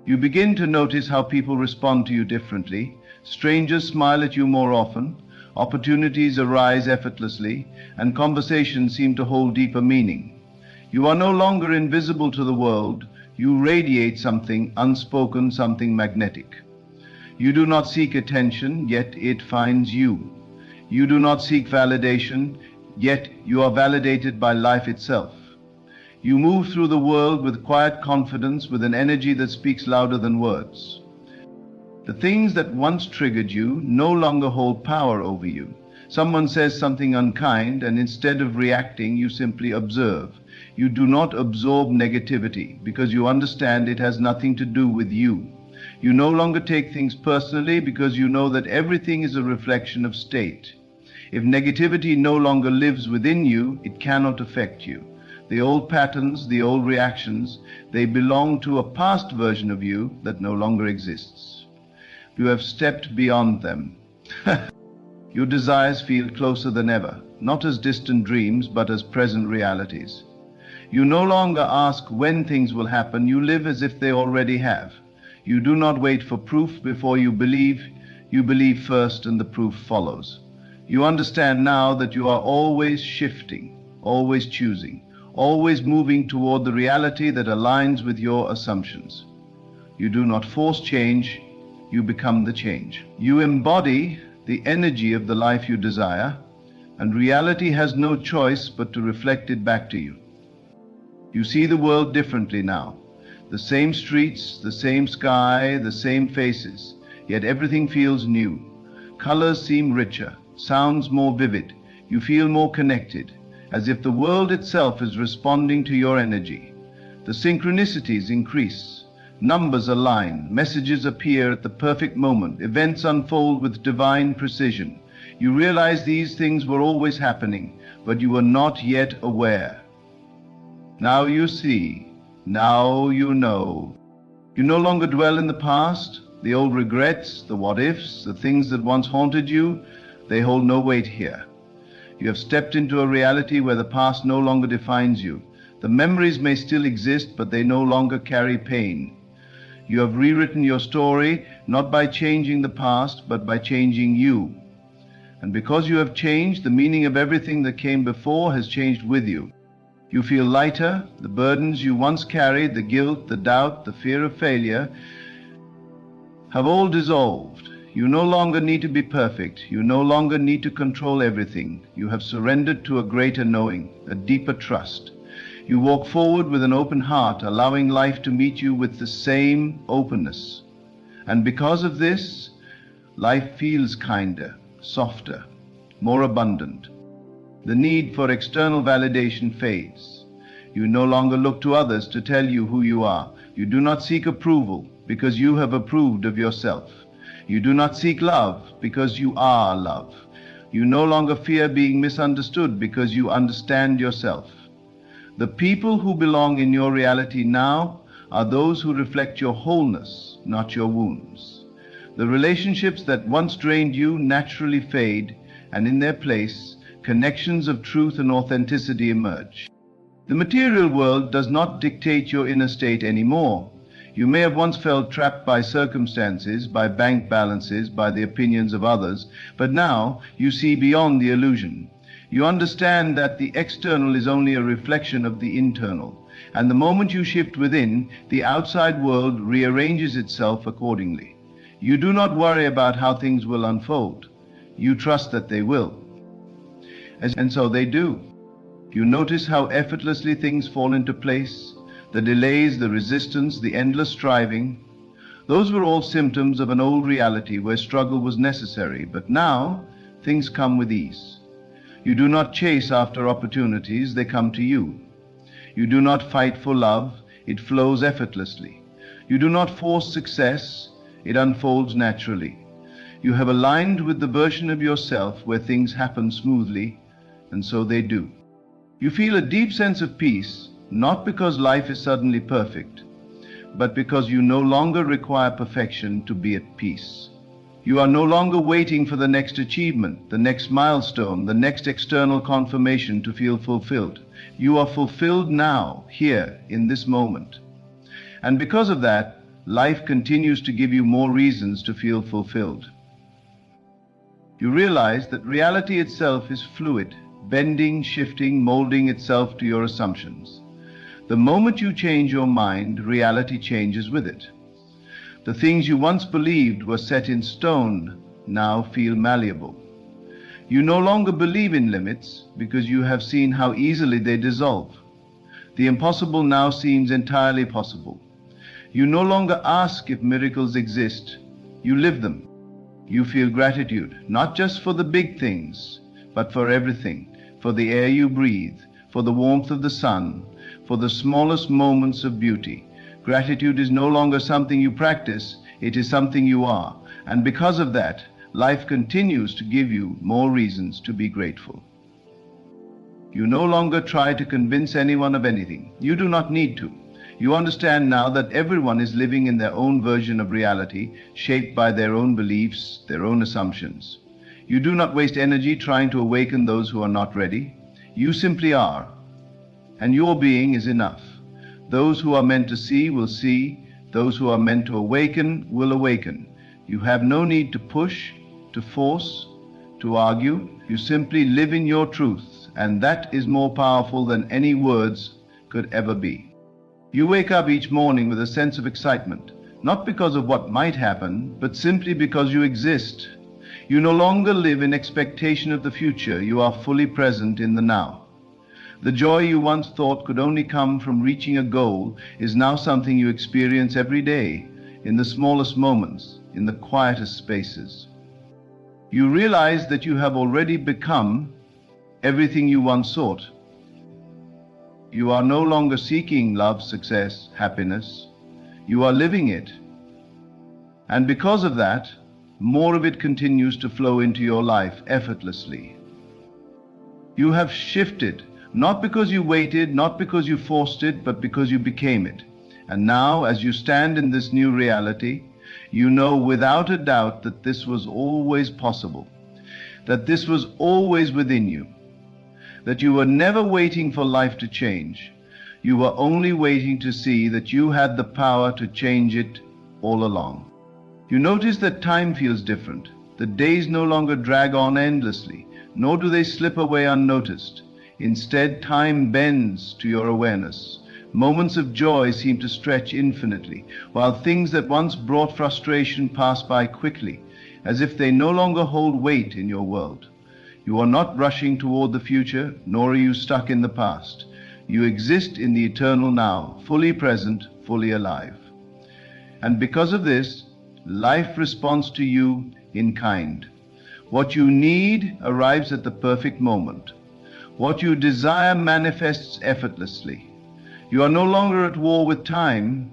You begin to notice how people respond to you differently. Strangers smile at you more often, opportunities arise effortlessly, and conversations seem to hold deeper meaning. You are no longer invisible to the world, you radiate something unspoken, something magnetic. You do not seek attention, yet it finds you. You do not seek validation, yet you are validated by life itself. You move through the world with quiet confidence, with an energy that speaks louder than words. The things that once triggered you no longer hold power over you. Someone says something unkind, and instead of reacting, you simply observe. You do not absorb negativity because you understand it has nothing to do with you. You no longer take things personally because you know that everything is a reflection of state. If negativity no longer lives within you, it cannot affect you. The old patterns, the old reactions, they belong to a past version of you that no longer exists. You have stepped beyond them. Your desires feel closer than ever, not as distant dreams, but as present realities. You no longer ask when things will happen, you live as if they already have. You do not wait for proof before you believe first and the proof follows. You understand now that you are always shifting, always choosing, always moving toward the reality that aligns with your assumptions. You do not force change, you become the change. You embody the energy of the life you desire, and reality has no choice but to reflect it back to you. You see the world differently now. The same streets, the same sky, the same faces, yet everything feels new. Colors seem richer, sounds more vivid. You feel more connected, as if the world itself is responding to your energy. The synchronicities increase, numbers align, messages appear at the perfect moment, events unfold with divine precision. You realize these things were always happening, but you were not yet aware. Now you see, now you know. You no longer dwell in the past, the old regrets, the what-ifs, the things that once haunted you, they hold no weight here. You have stepped into a reality where the past no longer defines you. The memories may still exist, but they no longer carry pain. You have rewritten your story, not by changing the past, but by changing you. And because you have changed, the meaning of everything that came before has changed with you. You feel lighter, the burdens you once carried, the guilt, the doubt, the fear of failure, have all dissolved. You no longer need to be perfect. You no longer need to control everything. You have surrendered to a greater knowing, a deeper trust. You walk forward with an open heart, allowing life to meet you with the same openness. And because of this, life feels kinder, softer, more abundant. The need for external validation fades. You no longer look to others to tell you who you are. You do not seek approval because you have approved of yourself. You do not seek love because you are love. You no longer fear being misunderstood because you understand yourself. The people who belong in your reality now are those who reflect your wholeness, not your wounds. The relationships that once drained you naturally fade, and in their place, connections of truth and authenticity emerge. The material world does not dictate your inner state anymore. You may have once felt trapped by circumstances, by bank balances, by the opinions of others, but now you see beyond the illusion. You understand that the external is only a reflection of the internal, and the moment you shift within, the outside world rearranges itself accordingly. You do not worry about how things will unfold. You trust that they will. And so they do. You notice how effortlessly things fall into place. The delays, the resistance, the endless striving, those were all symptoms of an old reality where struggle was necessary. But now, things come with ease. You do not chase after opportunities, they come to you. You do not fight for love, it flows effortlessly. You do not force success, it unfolds naturally. You have aligned with the version of yourself where things happen smoothly, and so they do. You feel a deep sense of peace, not because life is suddenly perfect, but because you no longer require perfection to be at peace. You are no longer waiting for the next achievement, the next milestone, the next external confirmation to feel fulfilled. You are fulfilled now, here, in this moment. And because of that, life continues to give you more reasons to feel fulfilled. You realize that reality itself is fluid, bending, shifting, molding itself to your assumptions. The moment you change your mind, reality changes with it. The things you once believed were set in stone now feel malleable. You no longer believe in limits because you have seen how easily they dissolve. The impossible now seems entirely possible. You no longer ask if miracles exist, you live them. You feel gratitude, not just for the big things, but for everything, for the air you breathe, for the warmth of the sun, for the smallest moments of beauty. Gratitude is no longer something you practice, it is something you are. And because of that, life continues to give you more reasons to be grateful. You no longer try to convince anyone of anything. You do not need to. You understand now that everyone is living in their own version of reality, shaped by their own beliefs, their own assumptions. You do not waste energy trying to awaken those who are not ready. You simply are. And your being is enough. Those who are meant to see will see. Those who are meant to awaken will awaken. You have no need to push, to force, to argue. You simply live in your truth, and that is more powerful than any words could ever be. You wake up each morning with a sense of excitement, not because of what might happen, but simply because you exist. You no longer live in expectation of the future. You are fully present in the now. The joy you once thought could only come from reaching a goal is now something you experience every day, in the smallest moments, in the quietest spaces. You realize that you have already become everything you once sought. You are no longer seeking love, success, happiness. You are living it. And because of that, more of it continues to flow into your life effortlessly. You have shifted, not because you waited, not because you forced it, but because you became it. And now, as you stand in this new reality, you know without a doubt that this was always possible, that this was always within you, that you were never waiting for life to change. You were only waiting to see that you had the power to change it all along. You notice that time feels different. The days no longer drag on endlessly, nor do they slip away unnoticed. Instead, time bends to your awareness. Moments of joy seem to stretch infinitely, while things that once brought frustration pass by quickly, as if they no longer hold weight in your world. You are not rushing toward the future, nor are you stuck in the past. You exist in the eternal now, fully present, fully alive. And because of this, life responds to you in kind. What you need arrives at the perfect moment. What you desire manifests effortlessly. You are no longer at war with time,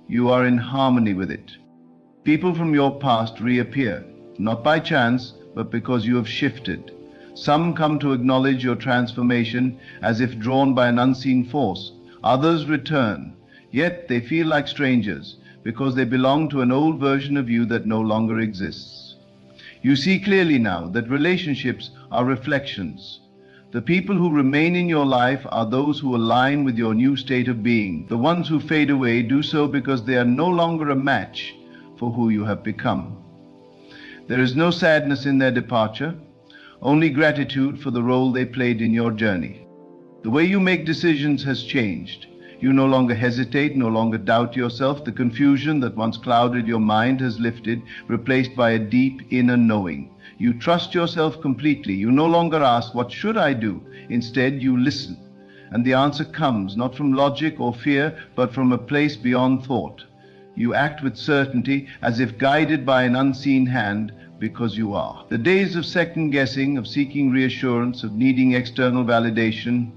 you are in harmony with it. People from your past reappear, not by chance, but because you have shifted. Some come to acknowledge your transformation as if drawn by an unseen force. Others return, yet they feel like strangers because they belong to an old version of you that no longer exists. You see clearly now that relationships are reflections. The people who remain in your life are those who align with your new state of being. The ones who fade away do so because they are no longer a match for who you have become. There is no sadness in their departure, only gratitude for the role they played in your journey. The way you make decisions has changed. You no longer hesitate, no longer doubt yourself. The confusion that once clouded your mind has lifted, replaced by a deep inner knowing. You trust yourself completely. You no longer ask, "What should I do?" Instead, you listen. And the answer comes not from logic or fear, but from a place beyond thought. You act with certainty, as if guided by an unseen hand, because you are. The days of second guessing, of seeking reassurance, of needing external validation,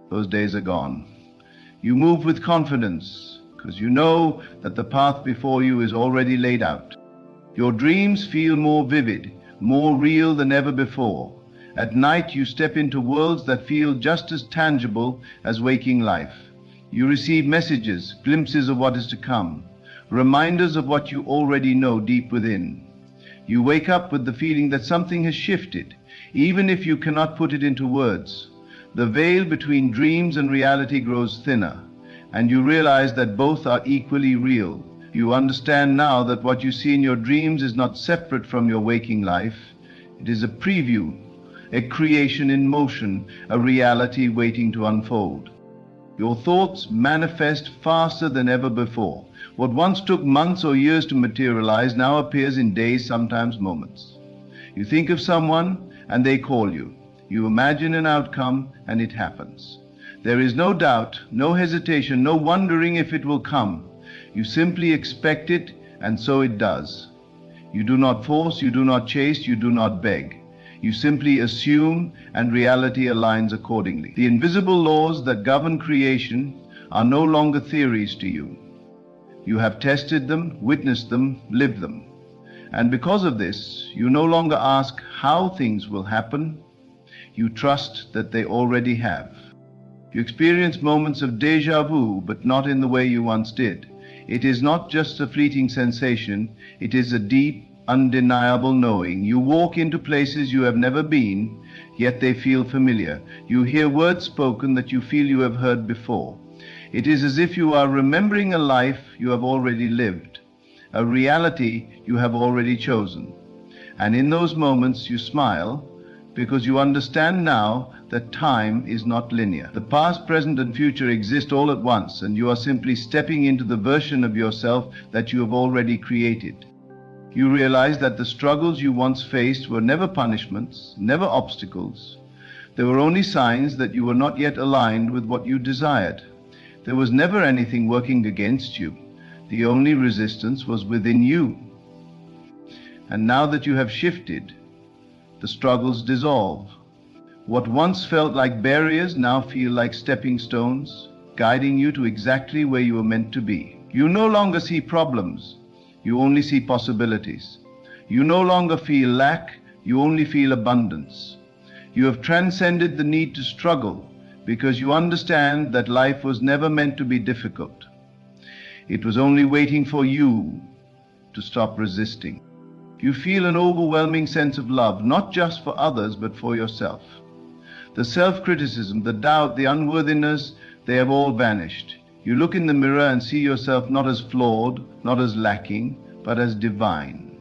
those days are gone. You move with confidence because you know that the path before you is already laid out. Your dreams feel more vivid, more real than ever before. At night you step into worlds that feel just as tangible as waking life. You receive messages, glimpses of what is to come, reminders of what you already know deep within. You wake up with the feeling that something has shifted, even if you cannot put it into words. The veil between dreams and reality grows thinner, and you realize that both are equally real. You understand now that what you see in your dreams is not separate from your waking life. It is a preview, a creation in motion, a reality waiting to unfold. Your thoughts manifest faster than ever before. What once took months or years to materialize now appears in days, sometimes moments. You think of someone and they call you. You imagine an outcome and it happens. There is no doubt, no hesitation, no wondering if it will come. You simply expect it, and so it does. You do not force, you do not chase, you do not beg. You simply assume, and reality aligns accordingly. The invisible laws that govern creation are no longer theories to you. You have tested them, witnessed them, lived them. And because of this, you no longer ask how things will happen. You trust that they already have. You experience moments of déjà vu, but not in the way you once did. It is not just a fleeting sensation, it is a deep, undeniable knowing. You walk into places you have never been, yet they feel familiar. You hear words spoken that you feel you have heard before. It is as if you are remembering a life you have already lived, a reality you have already chosen. And in those moments you smile, because you understand now that time is not linear. The past, present, and future exist all at once, and you are simply stepping into the version of yourself that you have already created. You realize that the struggles you once faced were never punishments, never obstacles. They were only signs that you were not yet aligned with what you desired. There was never anything working against you. The only resistance was within you. And now that you have shifted, the struggles dissolve. What once felt like barriers now feel like stepping stones, guiding you to exactly where you were meant to be. You no longer see problems, you only see possibilities. You no longer feel lack, you only feel abundance. You have transcended the need to struggle because you understand that life was never meant to be difficult. It was only waiting for you to stop resisting. You feel an overwhelming sense of love, not just for others, but for yourself. The self-criticism, the doubt, the unworthiness, they have all vanished. You look in the mirror and see yourself not as flawed, not as lacking, but as divine.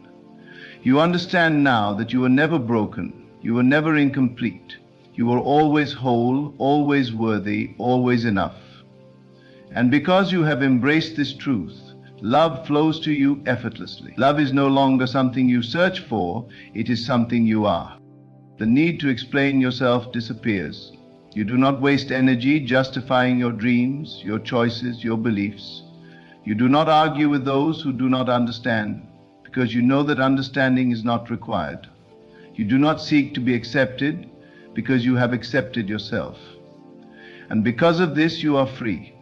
You understand now that you were never broken, you were never incomplete. You were always whole, always worthy, always enough. And because you have embraced this truth, love flows to you effortlessly. Love is no longer something you search for, it is something you are. The need to explain yourself disappears. You do not waste energy justifying your dreams, your choices, your beliefs. You do not argue with those who do not understand, because you know that understanding is not required. You do not seek to be accepted, because you have accepted yourself. And because of this, you are free.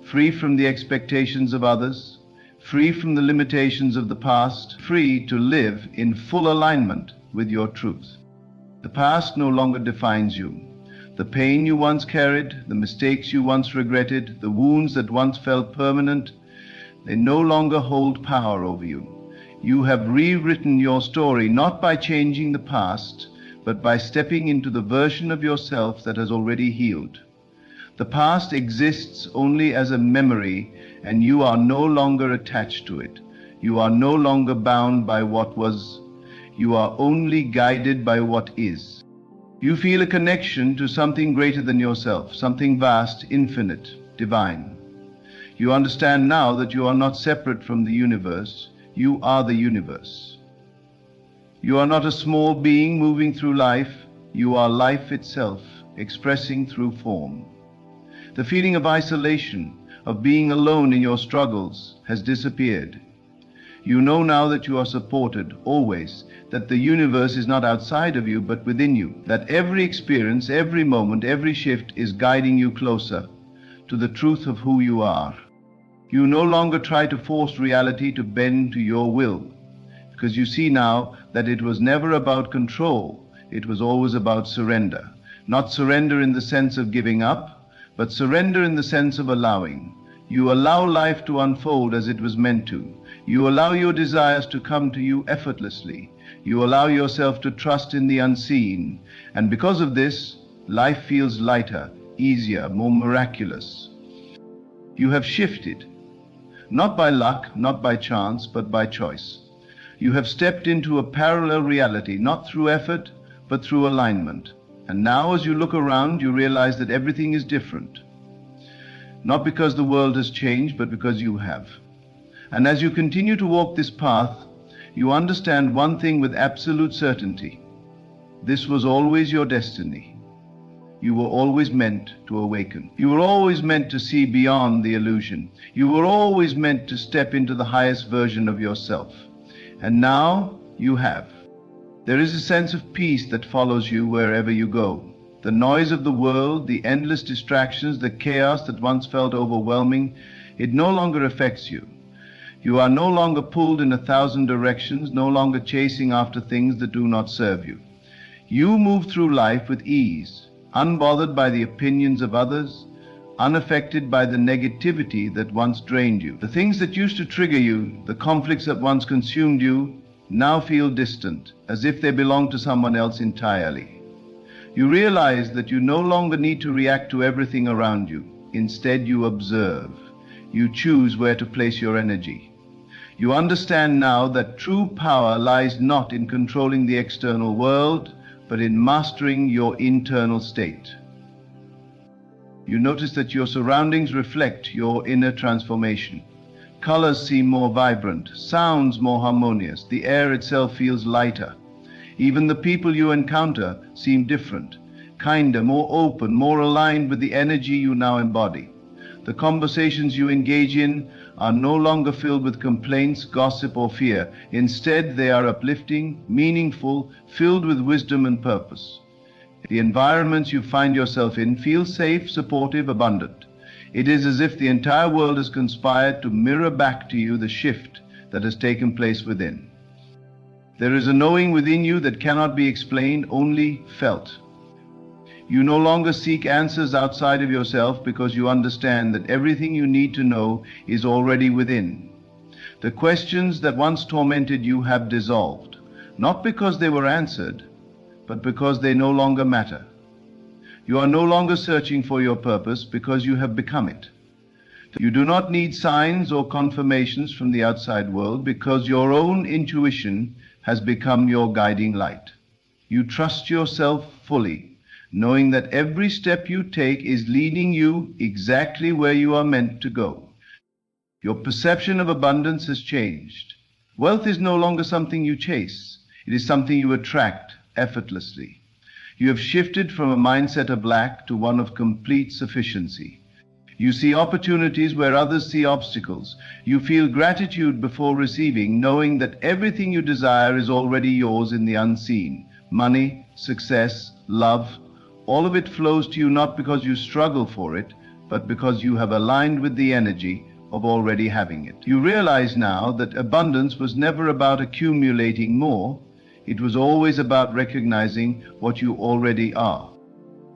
Free from the expectations of others, free from the limitations of the past, free to live in full alignment with your truth. The past no longer defines you. The pain you once carried, the mistakes you once regretted, the wounds that once felt permanent, they no longer hold power over you. You have rewritten your story not by changing the past, but by stepping into the version of yourself that has already healed. The past exists only as a memory, and you are no longer attached to it. You are no longer bound by what was. You are only guided by what is. You feel a connection to something greater than yourself, something vast, infinite, divine. You understand now that you are not separate from the universe. You are the universe. You are not a small being moving through life. You are life itself, expressing through form. The feeling of isolation, of being alone in your struggles, has disappeared. You know now that you are supported, always, that the universe is not outside of you, but within you, that every experience, every moment, every shift is guiding you closer to the truth of who you are. You no longer try to force reality to bend to your will, because you see now that it was never about control, it was always about surrender. Not surrender in the sense of giving up, but surrender in the sense of allowing. You allow life to unfold as it was meant to. You allow your desires to come to you effortlessly. You allow yourself to trust in the unseen. And because of this, life feels lighter, easier, more miraculous. You have shifted, not by luck, not by chance, but by choice. You have stepped into a parallel reality, not through effort, but through alignment. And now as you look around, you realize that everything is different. Not because the world has changed, but because you have. And as you continue to walk this path, you understand one thing with absolute certainty. This was always your destiny. You were always meant to awaken. You were always meant to see beyond the illusion. You were always meant to step into the highest version of yourself. And now you have. There is a sense of peace that follows you wherever you go. The noise of the world, the endless distractions, the chaos that once felt overwhelming, it no longer affects you. You are no longer pulled in 1,000 directions, no longer chasing after things that do not serve you. You move through life with ease, unbothered by the opinions of others, unaffected by the negativity that once drained you. The things that used to trigger you, the conflicts that once consumed you, now feel distant, as if they belong to someone else entirely. You realize that you no longer need to react to everything around you. Instead, you observe. You choose where to place your energy. You understand now that true power lies not in controlling the external world, but in mastering your internal state. You notice that your surroundings reflect your inner transformation. Colors seem more vibrant, sounds more harmonious, the air itself feels lighter. Even the people you encounter seem different, kinder, more open, more aligned with the energy you now embody. The conversations you engage in are no longer filled with complaints, gossip, or fear. Instead, they are uplifting, meaningful, filled with wisdom and purpose. The environments you find yourself in feel safe, supportive, abundant. It is as if the entire world has conspired to mirror back to you the shift that has taken place within. There is a knowing within you that cannot be explained, only felt. You no longer seek answers outside of yourself because you understand that everything you need to know is already within. The questions that once tormented you have dissolved, not because they were answered, but because they no longer matter. You are no longer searching for your purpose because you have become it. You do not need signs or confirmations from the outside world because your own intuition has become your guiding light. You trust yourself fully, knowing that every step you take is leading you exactly where you are meant to go. Your perception of abundance has changed. Wealth is no longer something you chase. It is something you attract effortlessly. You have shifted from a mindset of lack to one of complete sufficiency. You see opportunities where others see obstacles. You feel gratitude before receiving, knowing that everything you desire is already yours in the unseen. Money, success, love, all of it flows to you not because you struggle for it, but because you have aligned with the energy of already having it. You realize now that abundance was never about accumulating more. It was always about recognizing what you already are.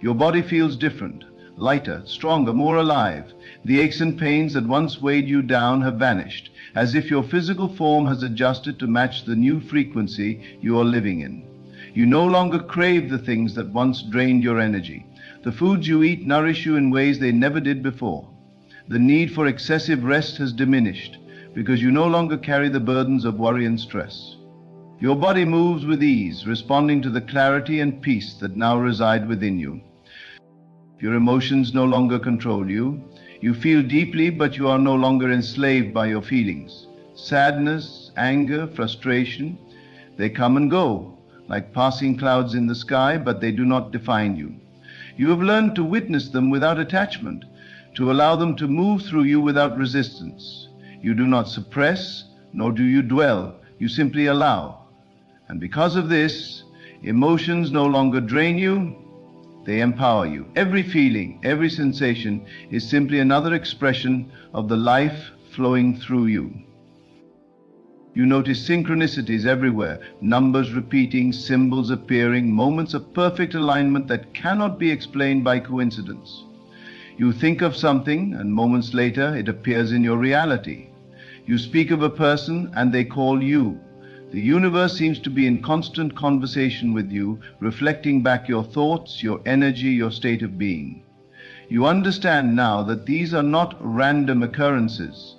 Your body feels different, lighter, stronger, more alive. The aches and pains that once weighed you down have vanished, as if your physical form has adjusted to match the new frequency you are living in. You no longer crave the things that once drained your energy. The foods you eat nourish you in ways they never did before. The need for excessive rest has diminished because you no longer carry the burdens of worry and stress. Your body moves with ease, responding to the clarity and peace that now reside within you. Your emotions no longer control you. You feel deeply, but you are no longer enslaved by your feelings. Sadness, anger, frustration, they come and go, like passing clouds in the sky, but they do not define you. You have learned to witness them without attachment, to allow them to move through you without resistance. You do not suppress, nor do you dwell, you simply allow. And because of this, emotions no longer drain you, they empower you. Every feeling, every sensation is simply another expression of the life flowing through you. You notice synchronicities everywhere, numbers repeating, symbols appearing, moments of perfect alignment that cannot be explained by coincidence. You think of something, and moments later it appears in your reality. You speak of a person, and they call you. The universe seems to be in constant conversation with you, reflecting back your thoughts, your energy, your state of being. You understand now that these are not random occurrences.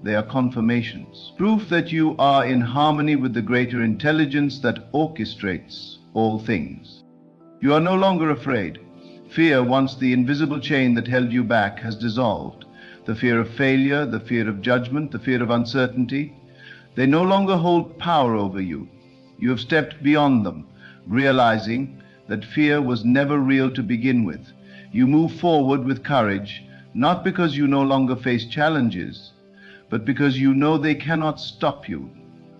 They are confirmations, proof that you are in harmony with the greater intelligence that orchestrates all things. You are no longer afraid. Fear, once the invisible chain that held you back, has dissolved. The fear of failure, the fear of judgment, the fear of uncertainty, they no longer hold power over you. You have stepped beyond them, realizing that fear was never real to begin with. You move forward with courage, not because you no longer face challenges, but because you know they cannot stop you.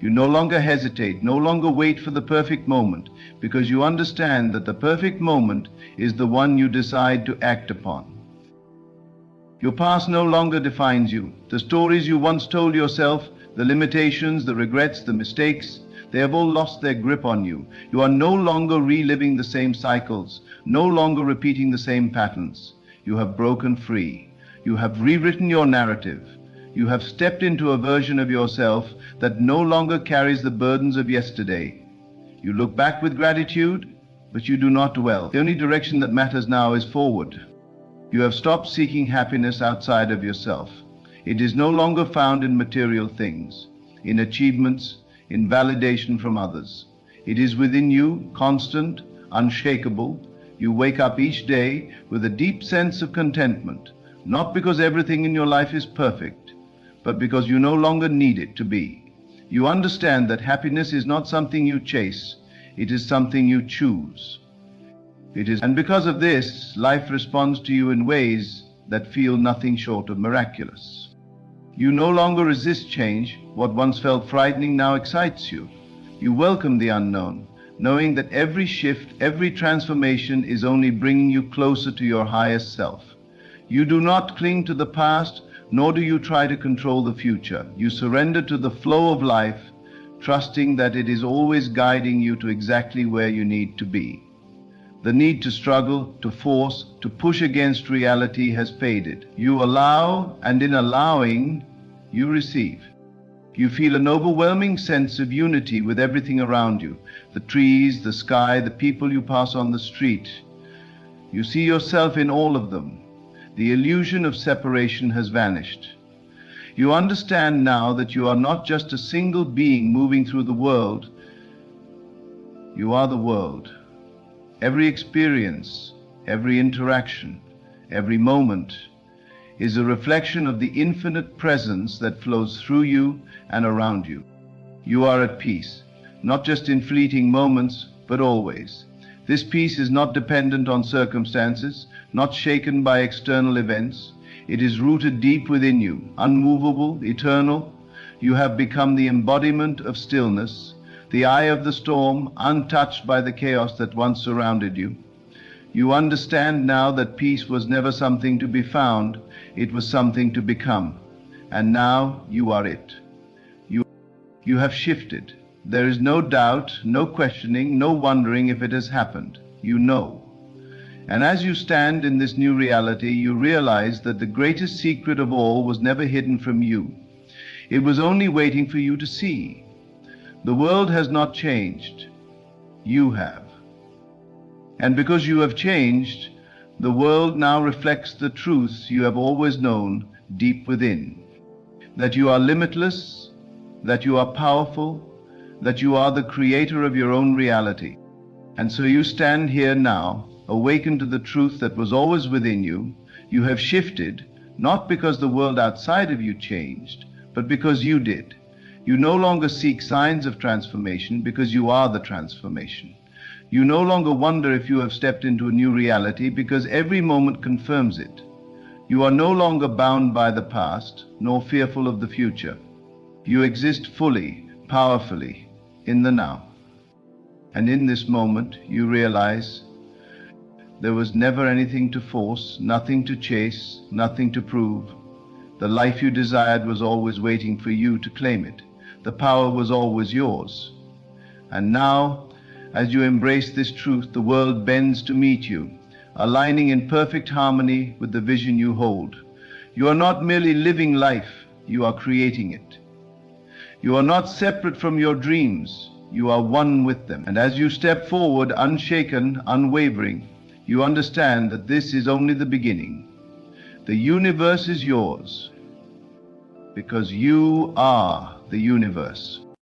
You no longer hesitate, no longer wait for the perfect moment, because you understand that the perfect moment is the one you decide to act upon. Your past no longer defines you. The stories you once told yourself, the limitations, the regrets, the mistakes, they have all lost their grip on you. You are no longer reliving the same cycles, no longer repeating the same patterns. You have broken free. You have rewritten your narrative. You have stepped into a version of yourself that no longer carries the burdens of yesterday. You look back with gratitude, but you do not dwell. The only direction that matters now is forward. You have stopped seeking happiness outside of yourself. It is no longer found in material things, in achievements, in validation from others. It is within you, constant, unshakable. You wake up each day with a deep sense of contentment, not because everything in your life is perfect, but because you no longer need it to be. You understand that happiness is not something you chase, it is something you choose. And because of this, life responds to you in ways that feel nothing short of miraculous. You no longer resist change. What once felt frightening now excites you. You welcome the unknown, knowing that every shift, every transformation is only bringing you closer to your highest self. You do not cling to the past, nor do you try to control the future. You surrender to the flow of life, trusting that it is always guiding you to exactly where you need to be. The need to struggle, to force, to push against reality has faded. You allow, and in allowing, you receive. You feel an overwhelming sense of unity with everything around you, the trees, the sky, the people you pass on the street. You see yourself in all of them. The illusion of separation has vanished. You understand now that you are not just a single being moving through the world. You are the world. Every experience, every interaction, every moment is a reflection of the infinite presence that flows through you and around you. You are at peace, not just in fleeting moments, but always. This peace is not dependent on circumstances, not shaken by external events. It is rooted deep within you, unmovable, eternal. You have become the embodiment of stillness, the eye of the storm, untouched by the chaos that once surrounded you. You understand now that peace was never something to be found, it was something to become. And now you are it. You have shifted. There is no doubt, no questioning, no wondering if it has happened. You know. And as you stand in this new reality, you realize that the greatest secret of all was never hidden from you. It was only waiting for you to see. The world has not changed. You have. And because you have changed, the world now reflects the truths you have always known deep within. That you are limitless, that you are powerful, that you are the creator of your own reality. And so you stand here now, awakened to the truth that was always within you. You have shifted, not because the world outside of you changed, but because you did. You no longer seek signs of transformation because you are the transformation. You no longer wonder if you have stepped into a new reality because every moment confirms it. You are no longer bound by the past, nor fearful of the future. You exist fully, powerfully, in the now. And in this moment, you realize there was never anything to force, nothing to chase, nothing to prove. The life you desired was always waiting for you to claim it. The power was always yours. And now, as you embrace this truth, the world bends to meet you, aligning in perfect harmony with the vision you hold. You are not merely living life, you are creating it. You are not separate from your dreams, you are one with them. And as you step forward, unshaken, unwavering, you understand that this is only the beginning. The universe is yours, because you are the universe.